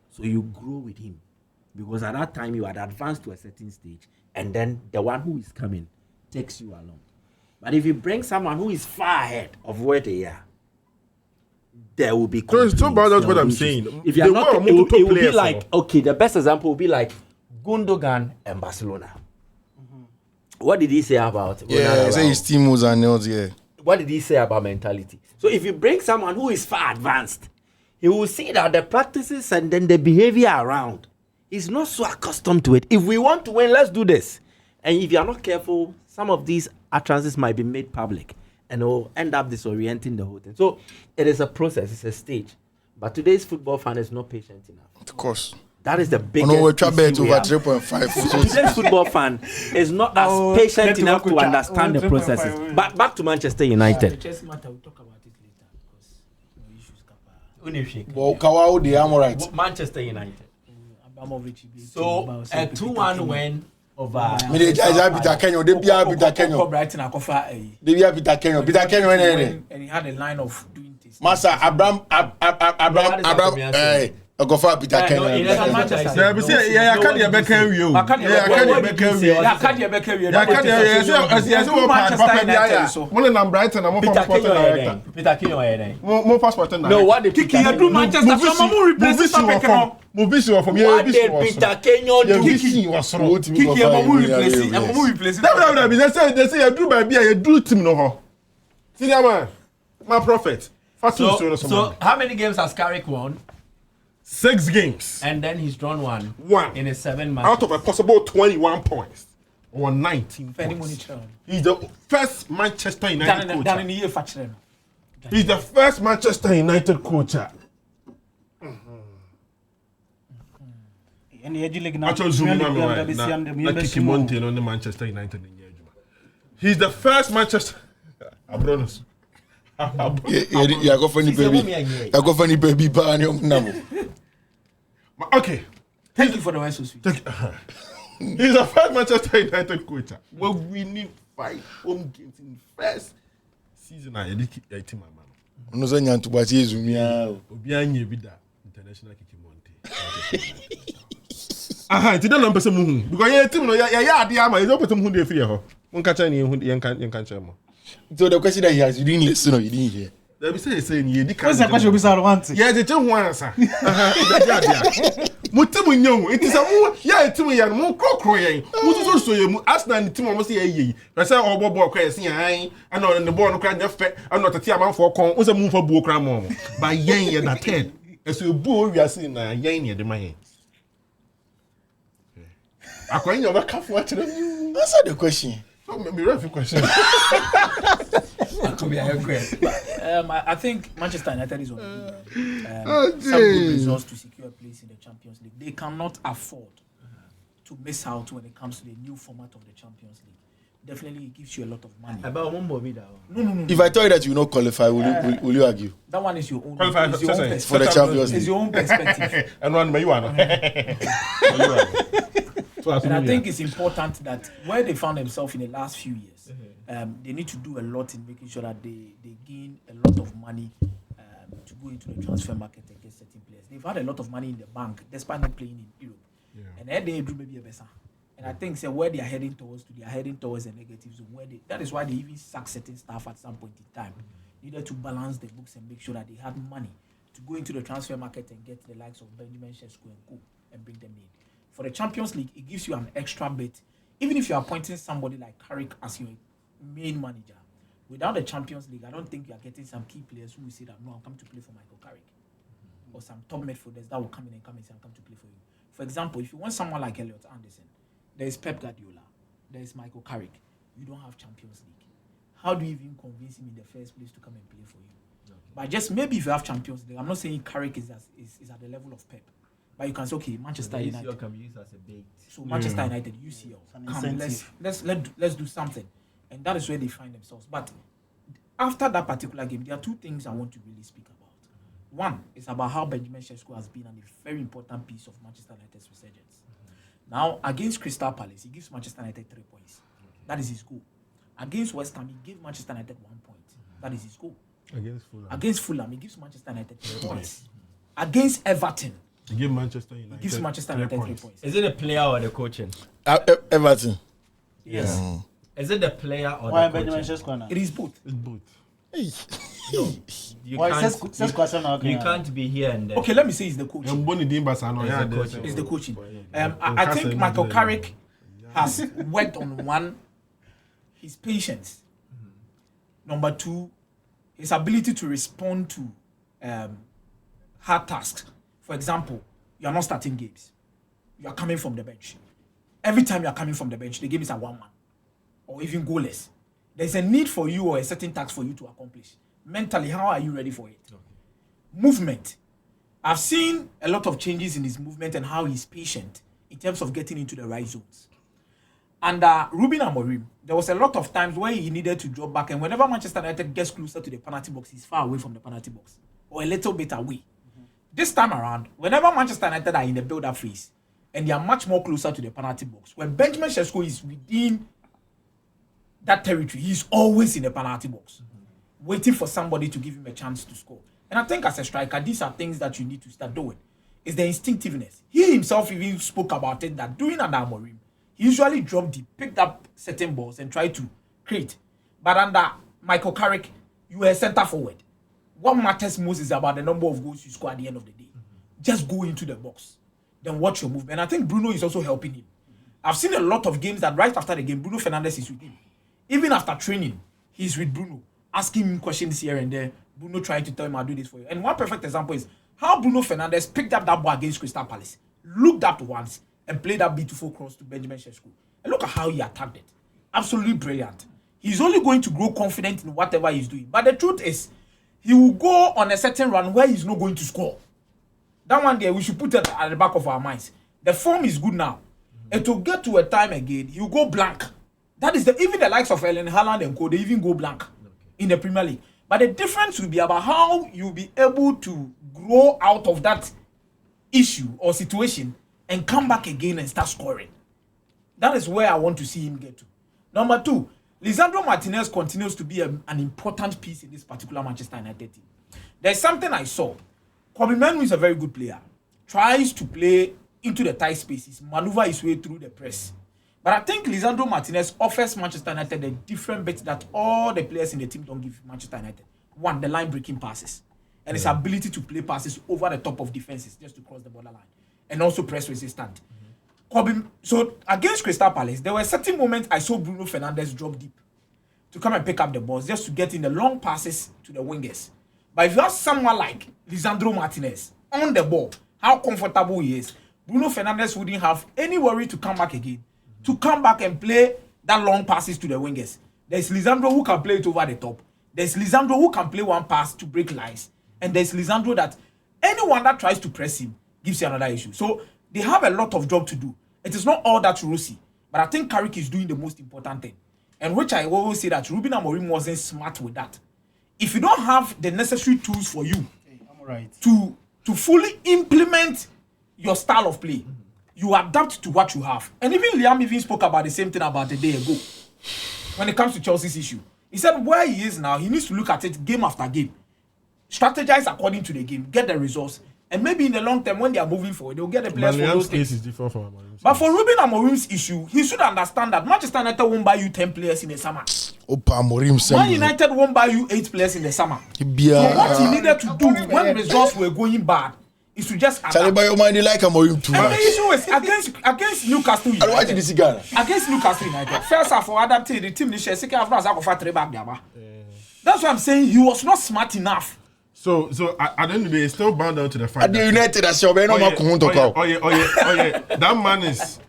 So you grow with him. Because at that time you had advanced to a certain stage, and then the one who is coming takes you along. But if you bring someone who is far ahead of where they are, there will be So it's complaints, not about that's there what will I'm be saying. issues. If you're They not, want it will multiple be players, like, okay, the best example will be like Gundogan and Barcelona. What did he say about Yeah, he say his team moves and nails, yeah. what did he say about mentality? So if you bring someone who is far advanced, he will see that the practices and then the behavior around is not so accustomed to it. If we want to win, let's do this. And if you are not careful, some of these utterances might be made public and it will end up disorienting the whole thing. So it is a process, it's a stage. But today's football fan is not patient enough. Of course. That is the biggest No, we're trapped issue we over have. 3.5. Today's football fan is not as patient enough to understand the processes. But back to Manchester The United. chess matter, we'll talk about it later because no issues. Kappa. Well, Kawao, they are right. Manchester United. Abramovich. So a 2-1 win over. Me dey judge Peter Kenyon. They be Peter Kenyon. Brighton Akofa. They be Peter Kenyon. Peter Kenyon. And he had a line of doing this. Master Abraham. Hey, Akofa Peter Kenyon. Yeah, but say, yeah, I can't back you. I can't Yeah, I can't back you. Yeah, I can't back you. Yeah, I can't. Yeah, so Manchester United. So one of Brighton, I'm Peter passport director. Peter Kenyon. More passport director. No, what did Kiki, you do Manchester. So I'm replace Peter. Movisi wa from What did Peter Kenyon do? Kiki was wrong. Kiki, I'm replacing. I'm replacing. They say you do by beer, you do team no ho. Senior man, my prophet. So how many games has Carrick won? 6 games. And then he's drawn one. In a 7 match. Out of a possible 21 points. Or 19 Penny points. money. He's the first Manchester United coach. Dan in the year factory. He's the first Manchester United coach. And the Edge League now. Actually, zoom na Kiki Mountain on the Manchester United in year. He's the first Manchester. Abronos. Yeah, go funny baby. I go funny baby. Okay. Thank you for the way so sweet. He's the first Manchester United coach. We're winning 5 home games in the first season. I keep a team, man. No, so you to watch you me. Obianye bida international Kiki Mountain. Aha, ti don't person mu because your team no ya ade ama you don't person who dey free ho. Won ka cha ni hu yen kan cha mo. So the question that he has, you didn't listen or you didn't hear. They be say ni di kan. What's the question we start want? Yeah, the thing one answer. Mo team nyon, it is a mo ya team ya mo krokro yen. Mo so ye mu Arsenal ni team mo say ye. They say obobo kwa say an and on the ball no kwa je fe and not tati amanfo kon. Wo say mo fa buo kra mo. Ba yen ye na 10. Eso buo wi ase na yen ye de man yen. Akwai your back for what? Answer the question. So maybe refi question. I think Manchester United is on some good results to secure a place in the Champions League. They cannot afford to miss out when it comes to the new format of the Champions League. Definitely, it gives you a lot of money. No. If I tell you that you will not qualify, will you argue? That one is your own. Qualify is your own perspective. For the Champions League. It's your own perspective. And one may you are. And I think it's important that where they found themselves in the last few years, they need to do a lot in making sure that they gain a lot of money to go into the transfer market and get certain players. They've had a lot of money in the bank despite not playing in Europe. Yeah. And then they do maybe a better. And I think where they are heading towards, they are heading towards a negative zone. That is why they even sack certain staff at some point in time. Needed to balance the books and make sure that they had money to go into the transfer market and get the likes of Benjamin Sesko and Co. and bring them in. For the Champions League, it gives you an extra bit. Even if you are appointing somebody like Carrick as your main manager, without the Champions League, I don't think you are getting some key players who will say that, no, I'm coming to play for Michael Carrick. Or some top midfielders that will come in and say, I'm coming to play for you. For example, if you want someone like Elliot Anderson, there is Pep Guardiola, there is Michael Carrick. You don't have Champions League. How do you even convince him in the first place to come and play for you? Okay. But just maybe if you have Champions League, I'm not saying Carrick is at the level of Pep. But you can say, okay, Manchester United. UCL can be used as a bait. So Manchester United, UCL, let's do something, and that is where they find themselves. But after that particular game, there are 2 things I want to really speak about. One is about how Benjamin Sesko has been a very important piece of Manchester United's resurgence. Now against Crystal Palace, he gives Manchester United 3 points. That is his goal. Against West Ham, he gave Manchester United 1 point. That is his goal. Against Fulham, he gives Manchester United 3 points. against Everton. He gave Manchester United. He gives Manchester United 3 points. Is it the player or the coaching? Everton. Yes. Is it the player or Why the Benjamin coaching? Sesko now? It is both. It's both. No, you Why can't. Sesko You can't be here and there. Okay, let me say it's the coaching. And Bonnie Dimba Sano, It's yeah, the coaching. It's the coaching. I think Michael Carrick has worked on one, his patience. Number 2, his ability to respond to hard tasks. For example, you are not starting games. You are coming from the bench. Every time you are coming from the bench, the game is a 1-1 or even goalless. There's a need for you or a certain task for you to accomplish. Mentally, how are you ready for it? Okay. Movement. I've seen a lot of changes in his movement and how he's patient in terms of getting into the right zones. And Ruben Amorim, there was a lot of times where he needed to drop back, and whenever Manchester United gets closer to the penalty box, he's far away from the penalty box or a little bit away. This time around, whenever Manchester United are in the build-up phase and they are much more closer to the penalty box, when Benjamin Sesko is within that territory, he's always in the penalty box, waiting for somebody to give him a chance to score. And I think as a striker, these are things that you need to start doing. It's the instinctiveness. He himself even spoke about it, that doing under Amorim, he usually dropped deep, picked up certain balls and tried to create. But under Michael Carrick, you were a centre forward. What matters most is about the number of goals you score at the end of the day. Just go into the box, then watch your movement. And I think Bruno is also helping him. I've seen a lot of games that right after the game, Bruno Fernandes is with him. Even after training, he's with Bruno, asking him questions here and there. Bruno trying to tell him, I'll do this for you. And one perfect example is how Bruno Fernandes picked up that ball against Crystal Palace, looked up once, and played that beautiful cross to Benjamin Sesko. And look at how he attacked it. Absolutely brilliant. He's only going to grow confident in whatever he's doing. But the truth is, he will go on a certain run where he's not going to score. That one there, we should put it at the back of our minds. The form is good now. And to get to a time again, he'll go blank. That is even the likes of Erling Haaland and co, they even go blank in the Premier League. But the difference will be about how you'll be able to grow out of that issue or situation and come back again and start scoring. That is where I want to see him get to. Number 2, Lisandro Martinez continues to be an important piece in this particular Manchester United team. There's something I saw. Kobe Manu is a very good player. Tries to play into the tight spaces, maneuver his way through the press. But I think Lisandro Martinez offers Manchester United a different bit that all the players in the team don't give Manchester United. One, the line-breaking passes. And his ability to play passes over the top of defenses just to cross the borderline. And also press resistant. So against Crystal Palace, there were certain moments I saw Bruno Fernandes drop deep to come and pick up the balls, just to get in the long passes to the wingers. But if you have someone like Lisandro Martinez on the ball, how comfortable he is, Bruno Fernandes wouldn't have any worry to come back again, to come back and play that long passes to the wingers. There's Lisandro who can play it over the top. There's Lisandro who can play one pass to break lines. And there's Lisandro that anyone that tries to press him gives you another issue. So they have a lot of job to do. It is not all that rosy. But I think Carrick is doing the most important thing. And which I always say that Ruben Amorim wasn't smart with that. If you don't have the necessary tools for you to fully implement your style of play, you adapt to what you have. And even Liam even spoke about the same thing about a day ago. When it comes to Chelsea's issue, he said where he is now, he needs to look at it game after game, strategize according to the game, get the results, and maybe in the long term when they are moving forward, they'll get the players for those things. Is different from Amorim's. But for Ruben Amorim's issue, he should understand that Manchester United won't buy you 10 players in the summer. Man United won't buy you 8 players in the summer. So what he needed to do when results were going bad is to just adapt. Charlie, by your mind, you like Amorim too And much. the issue is against Newcastle United. I don't want to see Ghana. Against Newcastle United. First half for adapting the team, second half for Zako 3 back there. That's what I'm saying. He was not smart enough. So at the end of the day, it's still bound down to the fact At the United, that's your man. That man is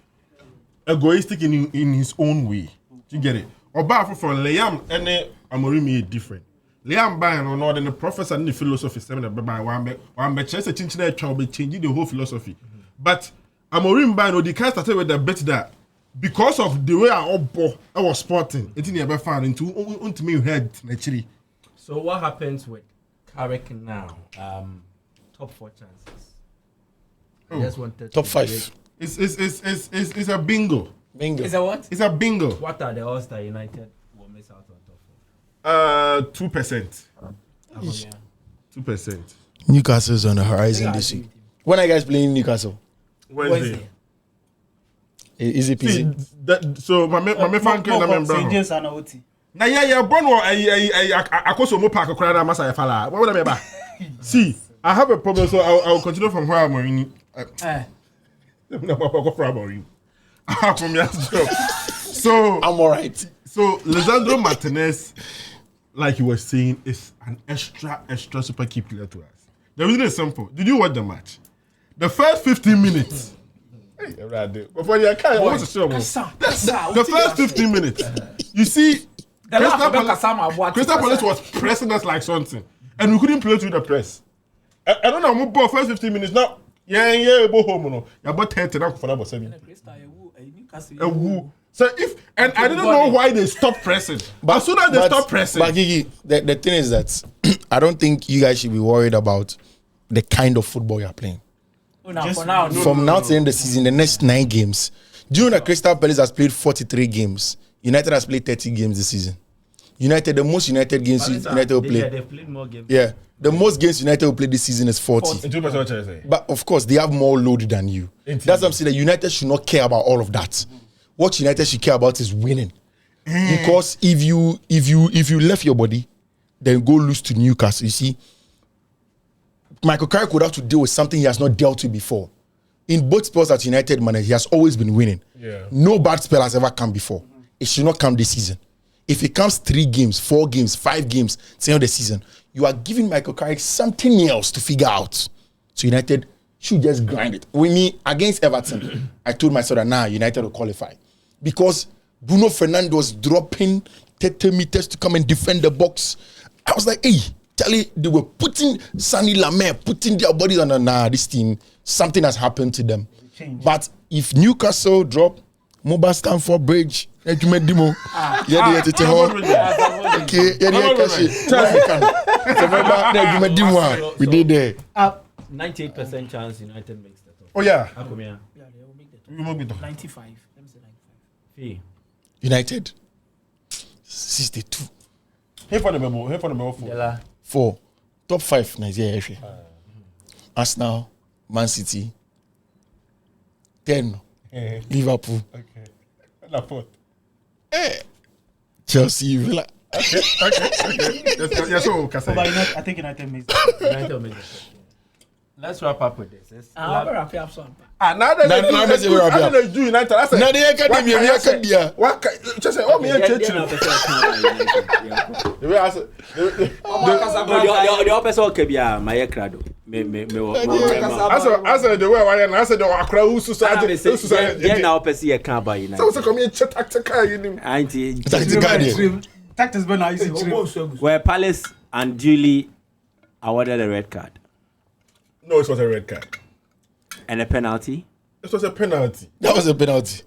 egoistic in his own way. You get it? Oba for Liam and Amorim is different. Liam buying or not, and the professor and the philosophy seminar by one chance a change changing the whole philosophy. But Amorim buying the kind started with the bet that because of the way I was sporting, it didn't ever find into me head naturally. So what happens with Carrick now? Top 4 chances. I just wanted Top 5. It's a bingo. Bingo. Is that what? It's a bingo. What are the odds that United will miss out on top 4? 2%. Akomeah. 2%. Newcastle's on the horizon this week. When are you guys playing Newcastle? Wednesday. Easy peasy. So my fan can remember. St. James and OT. Na yeah, born akoso mo park crowd masa ya fala. What would I be? See, I have a problem, so I will continue from where I'm in. So I'm alright. So Lisandro Martinez, like he was saying, is an extra super key player to us. The reason is simple. Did you watch the match? The first 15 minutes. Before you can't watch the show. The first 15 minutes. You see, Crystal Palace was pressing us like something, and we couldn't play through the press. I don't know. We bought first 15 minutes now. Yeah, go home. No, you bought 10 now for that was 7. So I didn't know why they stopped pressing. But as soon as they stopped pressing. But Kiki, the thing is that I don't think you guys should be worried about the kind of football you're playing. From now to the end of the season, the next 9 games. Do you know that Crystal Palace has played 43 games? United has played 30 games this season. The most United games United will play. They've played more games. Yeah. The most games United will play this season is 40. But of course, they have more load than you. That's what I'm saying. That United should not care about all of that. What United should care about is winning. Because if you left your body, then go lose to Newcastle. You see, Michael Carrick would have to deal with something he has not dealt with before. In both spells at United managed, he has always been winning. Yeah. No bad spell has ever come before. It should not come this season. If it comes 3 games, 4 games, 5 games, to the end of the season, you are giving Michael Carrick something else to figure out. So United should just grind it. With me, against Everton, I told myself that now United will qualify. Because Bruno Fernandes was dropping 30 meters to come and defend the box. I was like, hey, Charlie, they were putting Sonny Lamere, putting their bodies on this team. Something has happened to them. But if Newcastle drop, Mobile Stamford Bridge, we did there. 98% chance United makes the top. Oh yeah. Akomeah. Yeah, they will make the top. 95. Let me say 95. United 62. Here for the memo. 4. Top 5 Nigeria. Arsenal, Man City. 10. Liverpool. Okay. La fourth. Chelsea, Villa. Okay. Yes, so But I think United makes it. United makes the top. Let's wrap up with this. I'll wrap it up soon. Now they do United. I said, now they can't be a what just say, oh, me and Cech. The way I said, the opposite can be a my crowd. I said the way I said the Accra who society. Yeah, now Percy can't buy United. So come here, tactical. Tactics been easy. Where Palace unduly awarded a red card. No, it was a red card. And a penalty? It was a penalty. That was a penalty.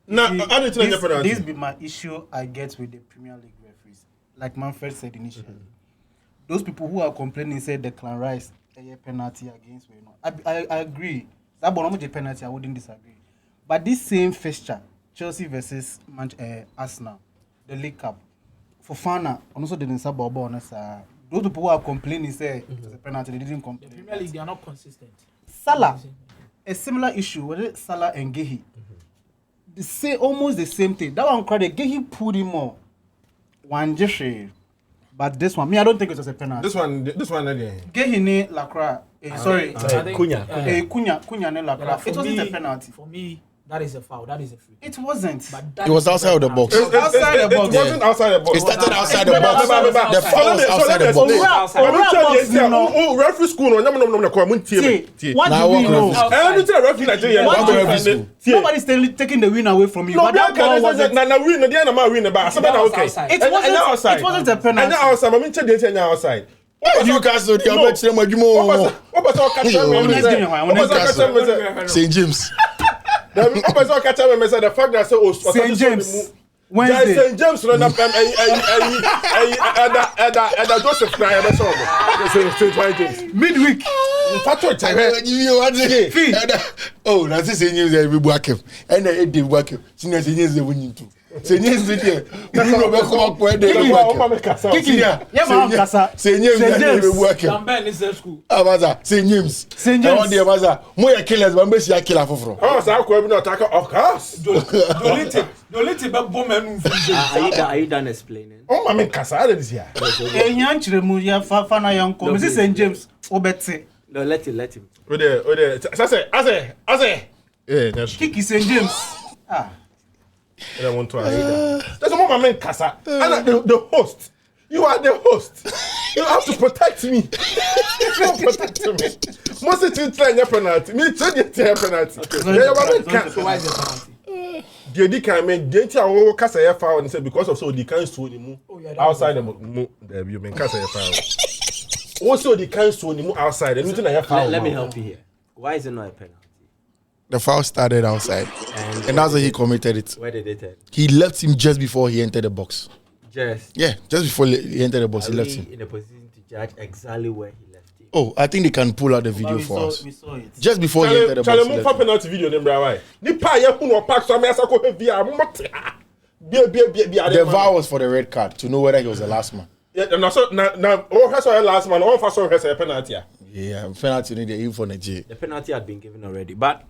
No, I didn't think a penalty. This be my issue I get with the Premier League referees. Like Manfred said initially. Those people who are complaining say Declan Rice a penalty against Wayne. I agree. That was a penalty, I wouldn't disagree. But this same fixture, Chelsea versus Arsenal, the League Cup, Fofana also didn't sub on us. Those people who are complaining say it was a penalty, they didn't complain. The Premier League, they are not consistent. Salah, a similar issue with Salah and Gehi. Almost the same thing. That one cried, Gehi pulled him more. One Jeffrey. But this one, I don't think it was a penalty. This one, Gehi ne Lacroix. Sorry. Cunha ne Lacroix. It wasn't a penalty. For me, that is a foul. That is a free. It wasn't. It was outside of the box. It wasn't outside the box. It started outside the box. The foul was outside the box. Referee school, no. What do we know? Nobody's taking the win away from you. No, that wasn't. It wasn't a penalty. Outside. Newcastle, St. James. The fact that St. James. Wednesday. St. James run up and Joseph midweek. Oh, that's the St. James. We work him, and they did work him. Senior St. James, they win too. Say James with you. Bruno be come up where they Kiki. Yeah, man, Kasa. Say James be work. Campaign is school. Abaza, say James. Say James. I want the Abaza. Mo ya killers, but me see a killer for. Oh, so I could be not attacker of course. Don't be bomb and Are you done explaining? Oh, my man, Kasa, that is here. Enyanchire mu ya fana yanko. Mrs. St. James obetse. No, let him. Ode. Ase. Eh, that's Kiki St. James. Ah. I don't want to ask. That's what my man Kasa. And the host. You are the host. You have to protect me. You have to protect me. Most of you try your penalty. Me tell you your penalty. So why is it penalty? They can make Gentia or Kasa ya foul and say because of so they can't sue him outside the you mean Kasa ya foul. Also they can't sue him outside. Let me help you here. Why is it not a penalty? The foul started outside, and that's why he committed it. Where did it end? He left him just before he entered the box. Just Before he entered the box, he left him. in a position to judge exactly where he left him. Oh, I think they can pull out the video for us. We saw it. Just before he entered the box. Chale he mo left fa him. penalty video nem bra why. Ni pa ye hu no pack so me asa ko heavy am mo. The VAR was for the red card to know whether he was the last man. Yeah, na oh has our last man, oh for so has a penalty. Yeah, penalty need even for Nigeria. The penalty had been given already, but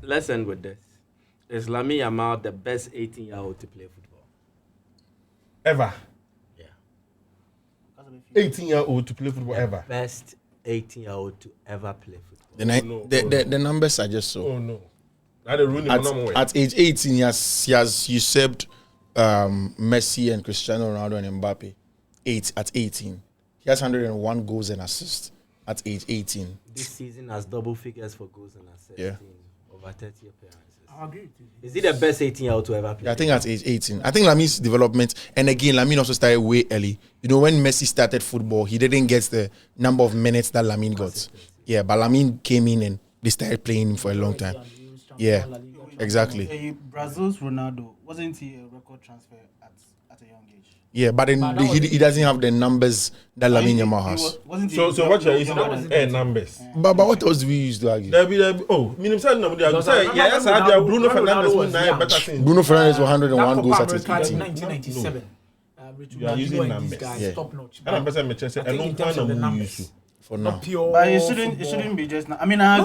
let's end with this. Is Lamine Yamal the best 18-year-old to play football? Ever. Yeah. 18-year-old to play football ever. Best 18-year-old to ever play football. The numbers are just so. Oh no. That the ruling no way. At age 18, he has usurped Messi and Cristiano Ronaldo and Mbappe. At 18. He has 101 goals and assists at age 18. This season has double figures for goals and assists Yeah. in over 30 appearances. I agree with you. Is he the best 18-year-old to ever play? Yeah, I think at age 18. I think Lamine's development, and again, Lamine also started way early. You know, when Messi started football, he didn't get the number of minutes that Lamine got. Yeah, but Lamine came in and they started playing him for a long time. Yeah, exactly. Brazil's Ronaldo, wasn't he a record transfer at a young age? Yeah, but then he doesn't have the numbers that Lamine Yamal has. So what you're using numbers. But what else do we use to argue? There be minimum say no they say yes I have Bruno Fernandes won 9 better things. Bruno Fernandes 101 goals at age 18. 1997. You are using numbers. Yeah. Top notch. And I'm person me say I think in terms of the numbers, For now. not pure. But it shouldn't be just now. I mean, I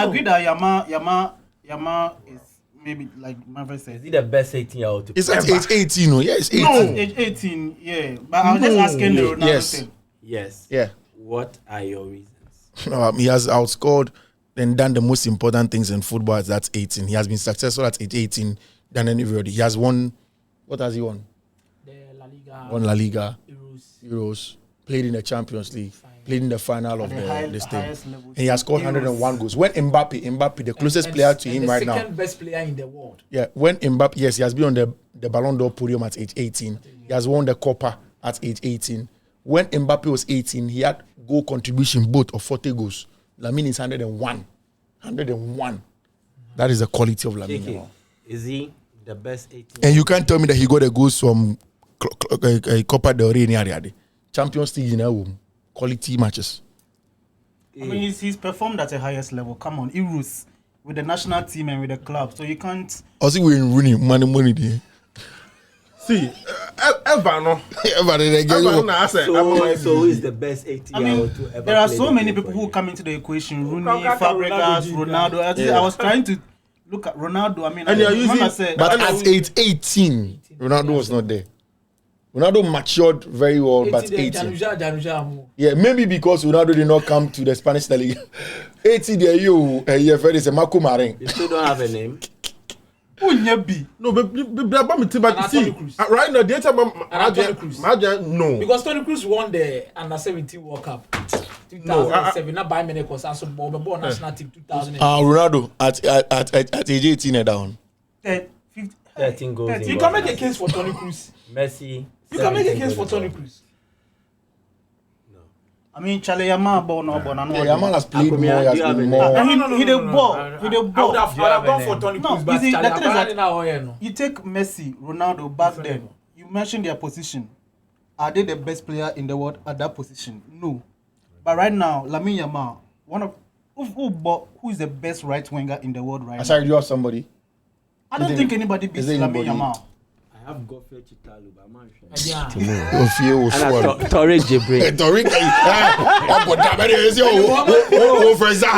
agree that Yama is maybe like Marvel Is said. he the best 18-year-old to It's play? at age 18, no? Yeah, it's 18. At age 18, yeah. But I was just asking the Ronaldo Yes. thing. Yes. Yeah. What are your reasons? He has outscored and done the most important things in football at that 18. He has been successful at age 18 than anybody. He has won. What has he won? The La Liga. Won La Liga, Euros. Euros, played in the Champions League, played in the final of this thing. highest level. And he has scored 101 goals. When Mbappe, the closest player to him right The now. second best player in the world. Yeah, when Mbappe, yes, he has been on the Ballon d'Or podium at age 18. He has won the Copa at age 18. When Mbappe was 18, he had goal contribution both of 40 goals. Lamine is 101. 101. That is the quality of Lamine. Kiki, is he the best 18? And you can't tell me that he got the goals from Copa del Rey in the Champions League in a quality matches. I mean, he's performed at the highest level. Come on, Euros with the national team and with the club. So you can't. Also, we're in running money there. See, ever no. So who is the best 18-year-old to ever There are play so the many game people for who you? come into the equation. Rooney, Ronaldo, Fabregas, Ronaldo. Ronaldo. I was trying to look at Ronaldo. I mean, And you're remember using- I said, But at age 18, Ronaldo was not there. Ronaldo matured very well, but 18. Januja. Yeah, maybe because Ronaldo did not come to the Spanish La Liga. 18 there, you is a Marco Marin. You still don't have a name? Unyabi. No, but And see, Anthony Cruz. right now, the Anthony Cruz. no. Because Toni Kroos won the Under 17 World Cup 2007. Not by many because also born national team 2008. Ronaldo at age 18 and down. 13 goals in You can make a case for Toni Kroos. Messi. You can make a 17 case for goals Toni in Kroos. I mean, Charlie Yama born or born. Yeah, Yamal has played more. He Akomeah, has do you have been a more. name? He the ball. He the I would ball. have gone for Toni No, Kroos, you but see, the Charlie thing is that- Akomeah now, yeah, no. You take Messi, Ronaldo back then. You mentioned their position. Are they the best player in the world at that position? No. But right now, Lamine Yamal, one of who is the best right winger in the world right now? Sorry, do you have somebody? I don't think anybody beats is there Lamine anybody- Yamal. I I have Godfrey Chitalu, but I'm not sure. Yeah. O fie o so. And Torre Jibril. Tori o da be dey say o Freza.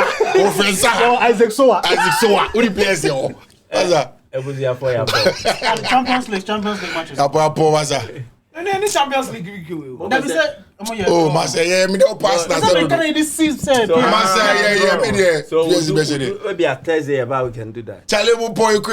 Isaac Soa. Who the players here? What's that? Ebuzia for ya. Champions League matches. Apo what's that? Any Champions League. That be say, Oh, Master, yeah, me don't pass that. That's what this season said. So, Master, yeah, me there. So Yes, maybe a Thursday about we can do that. Charlie will point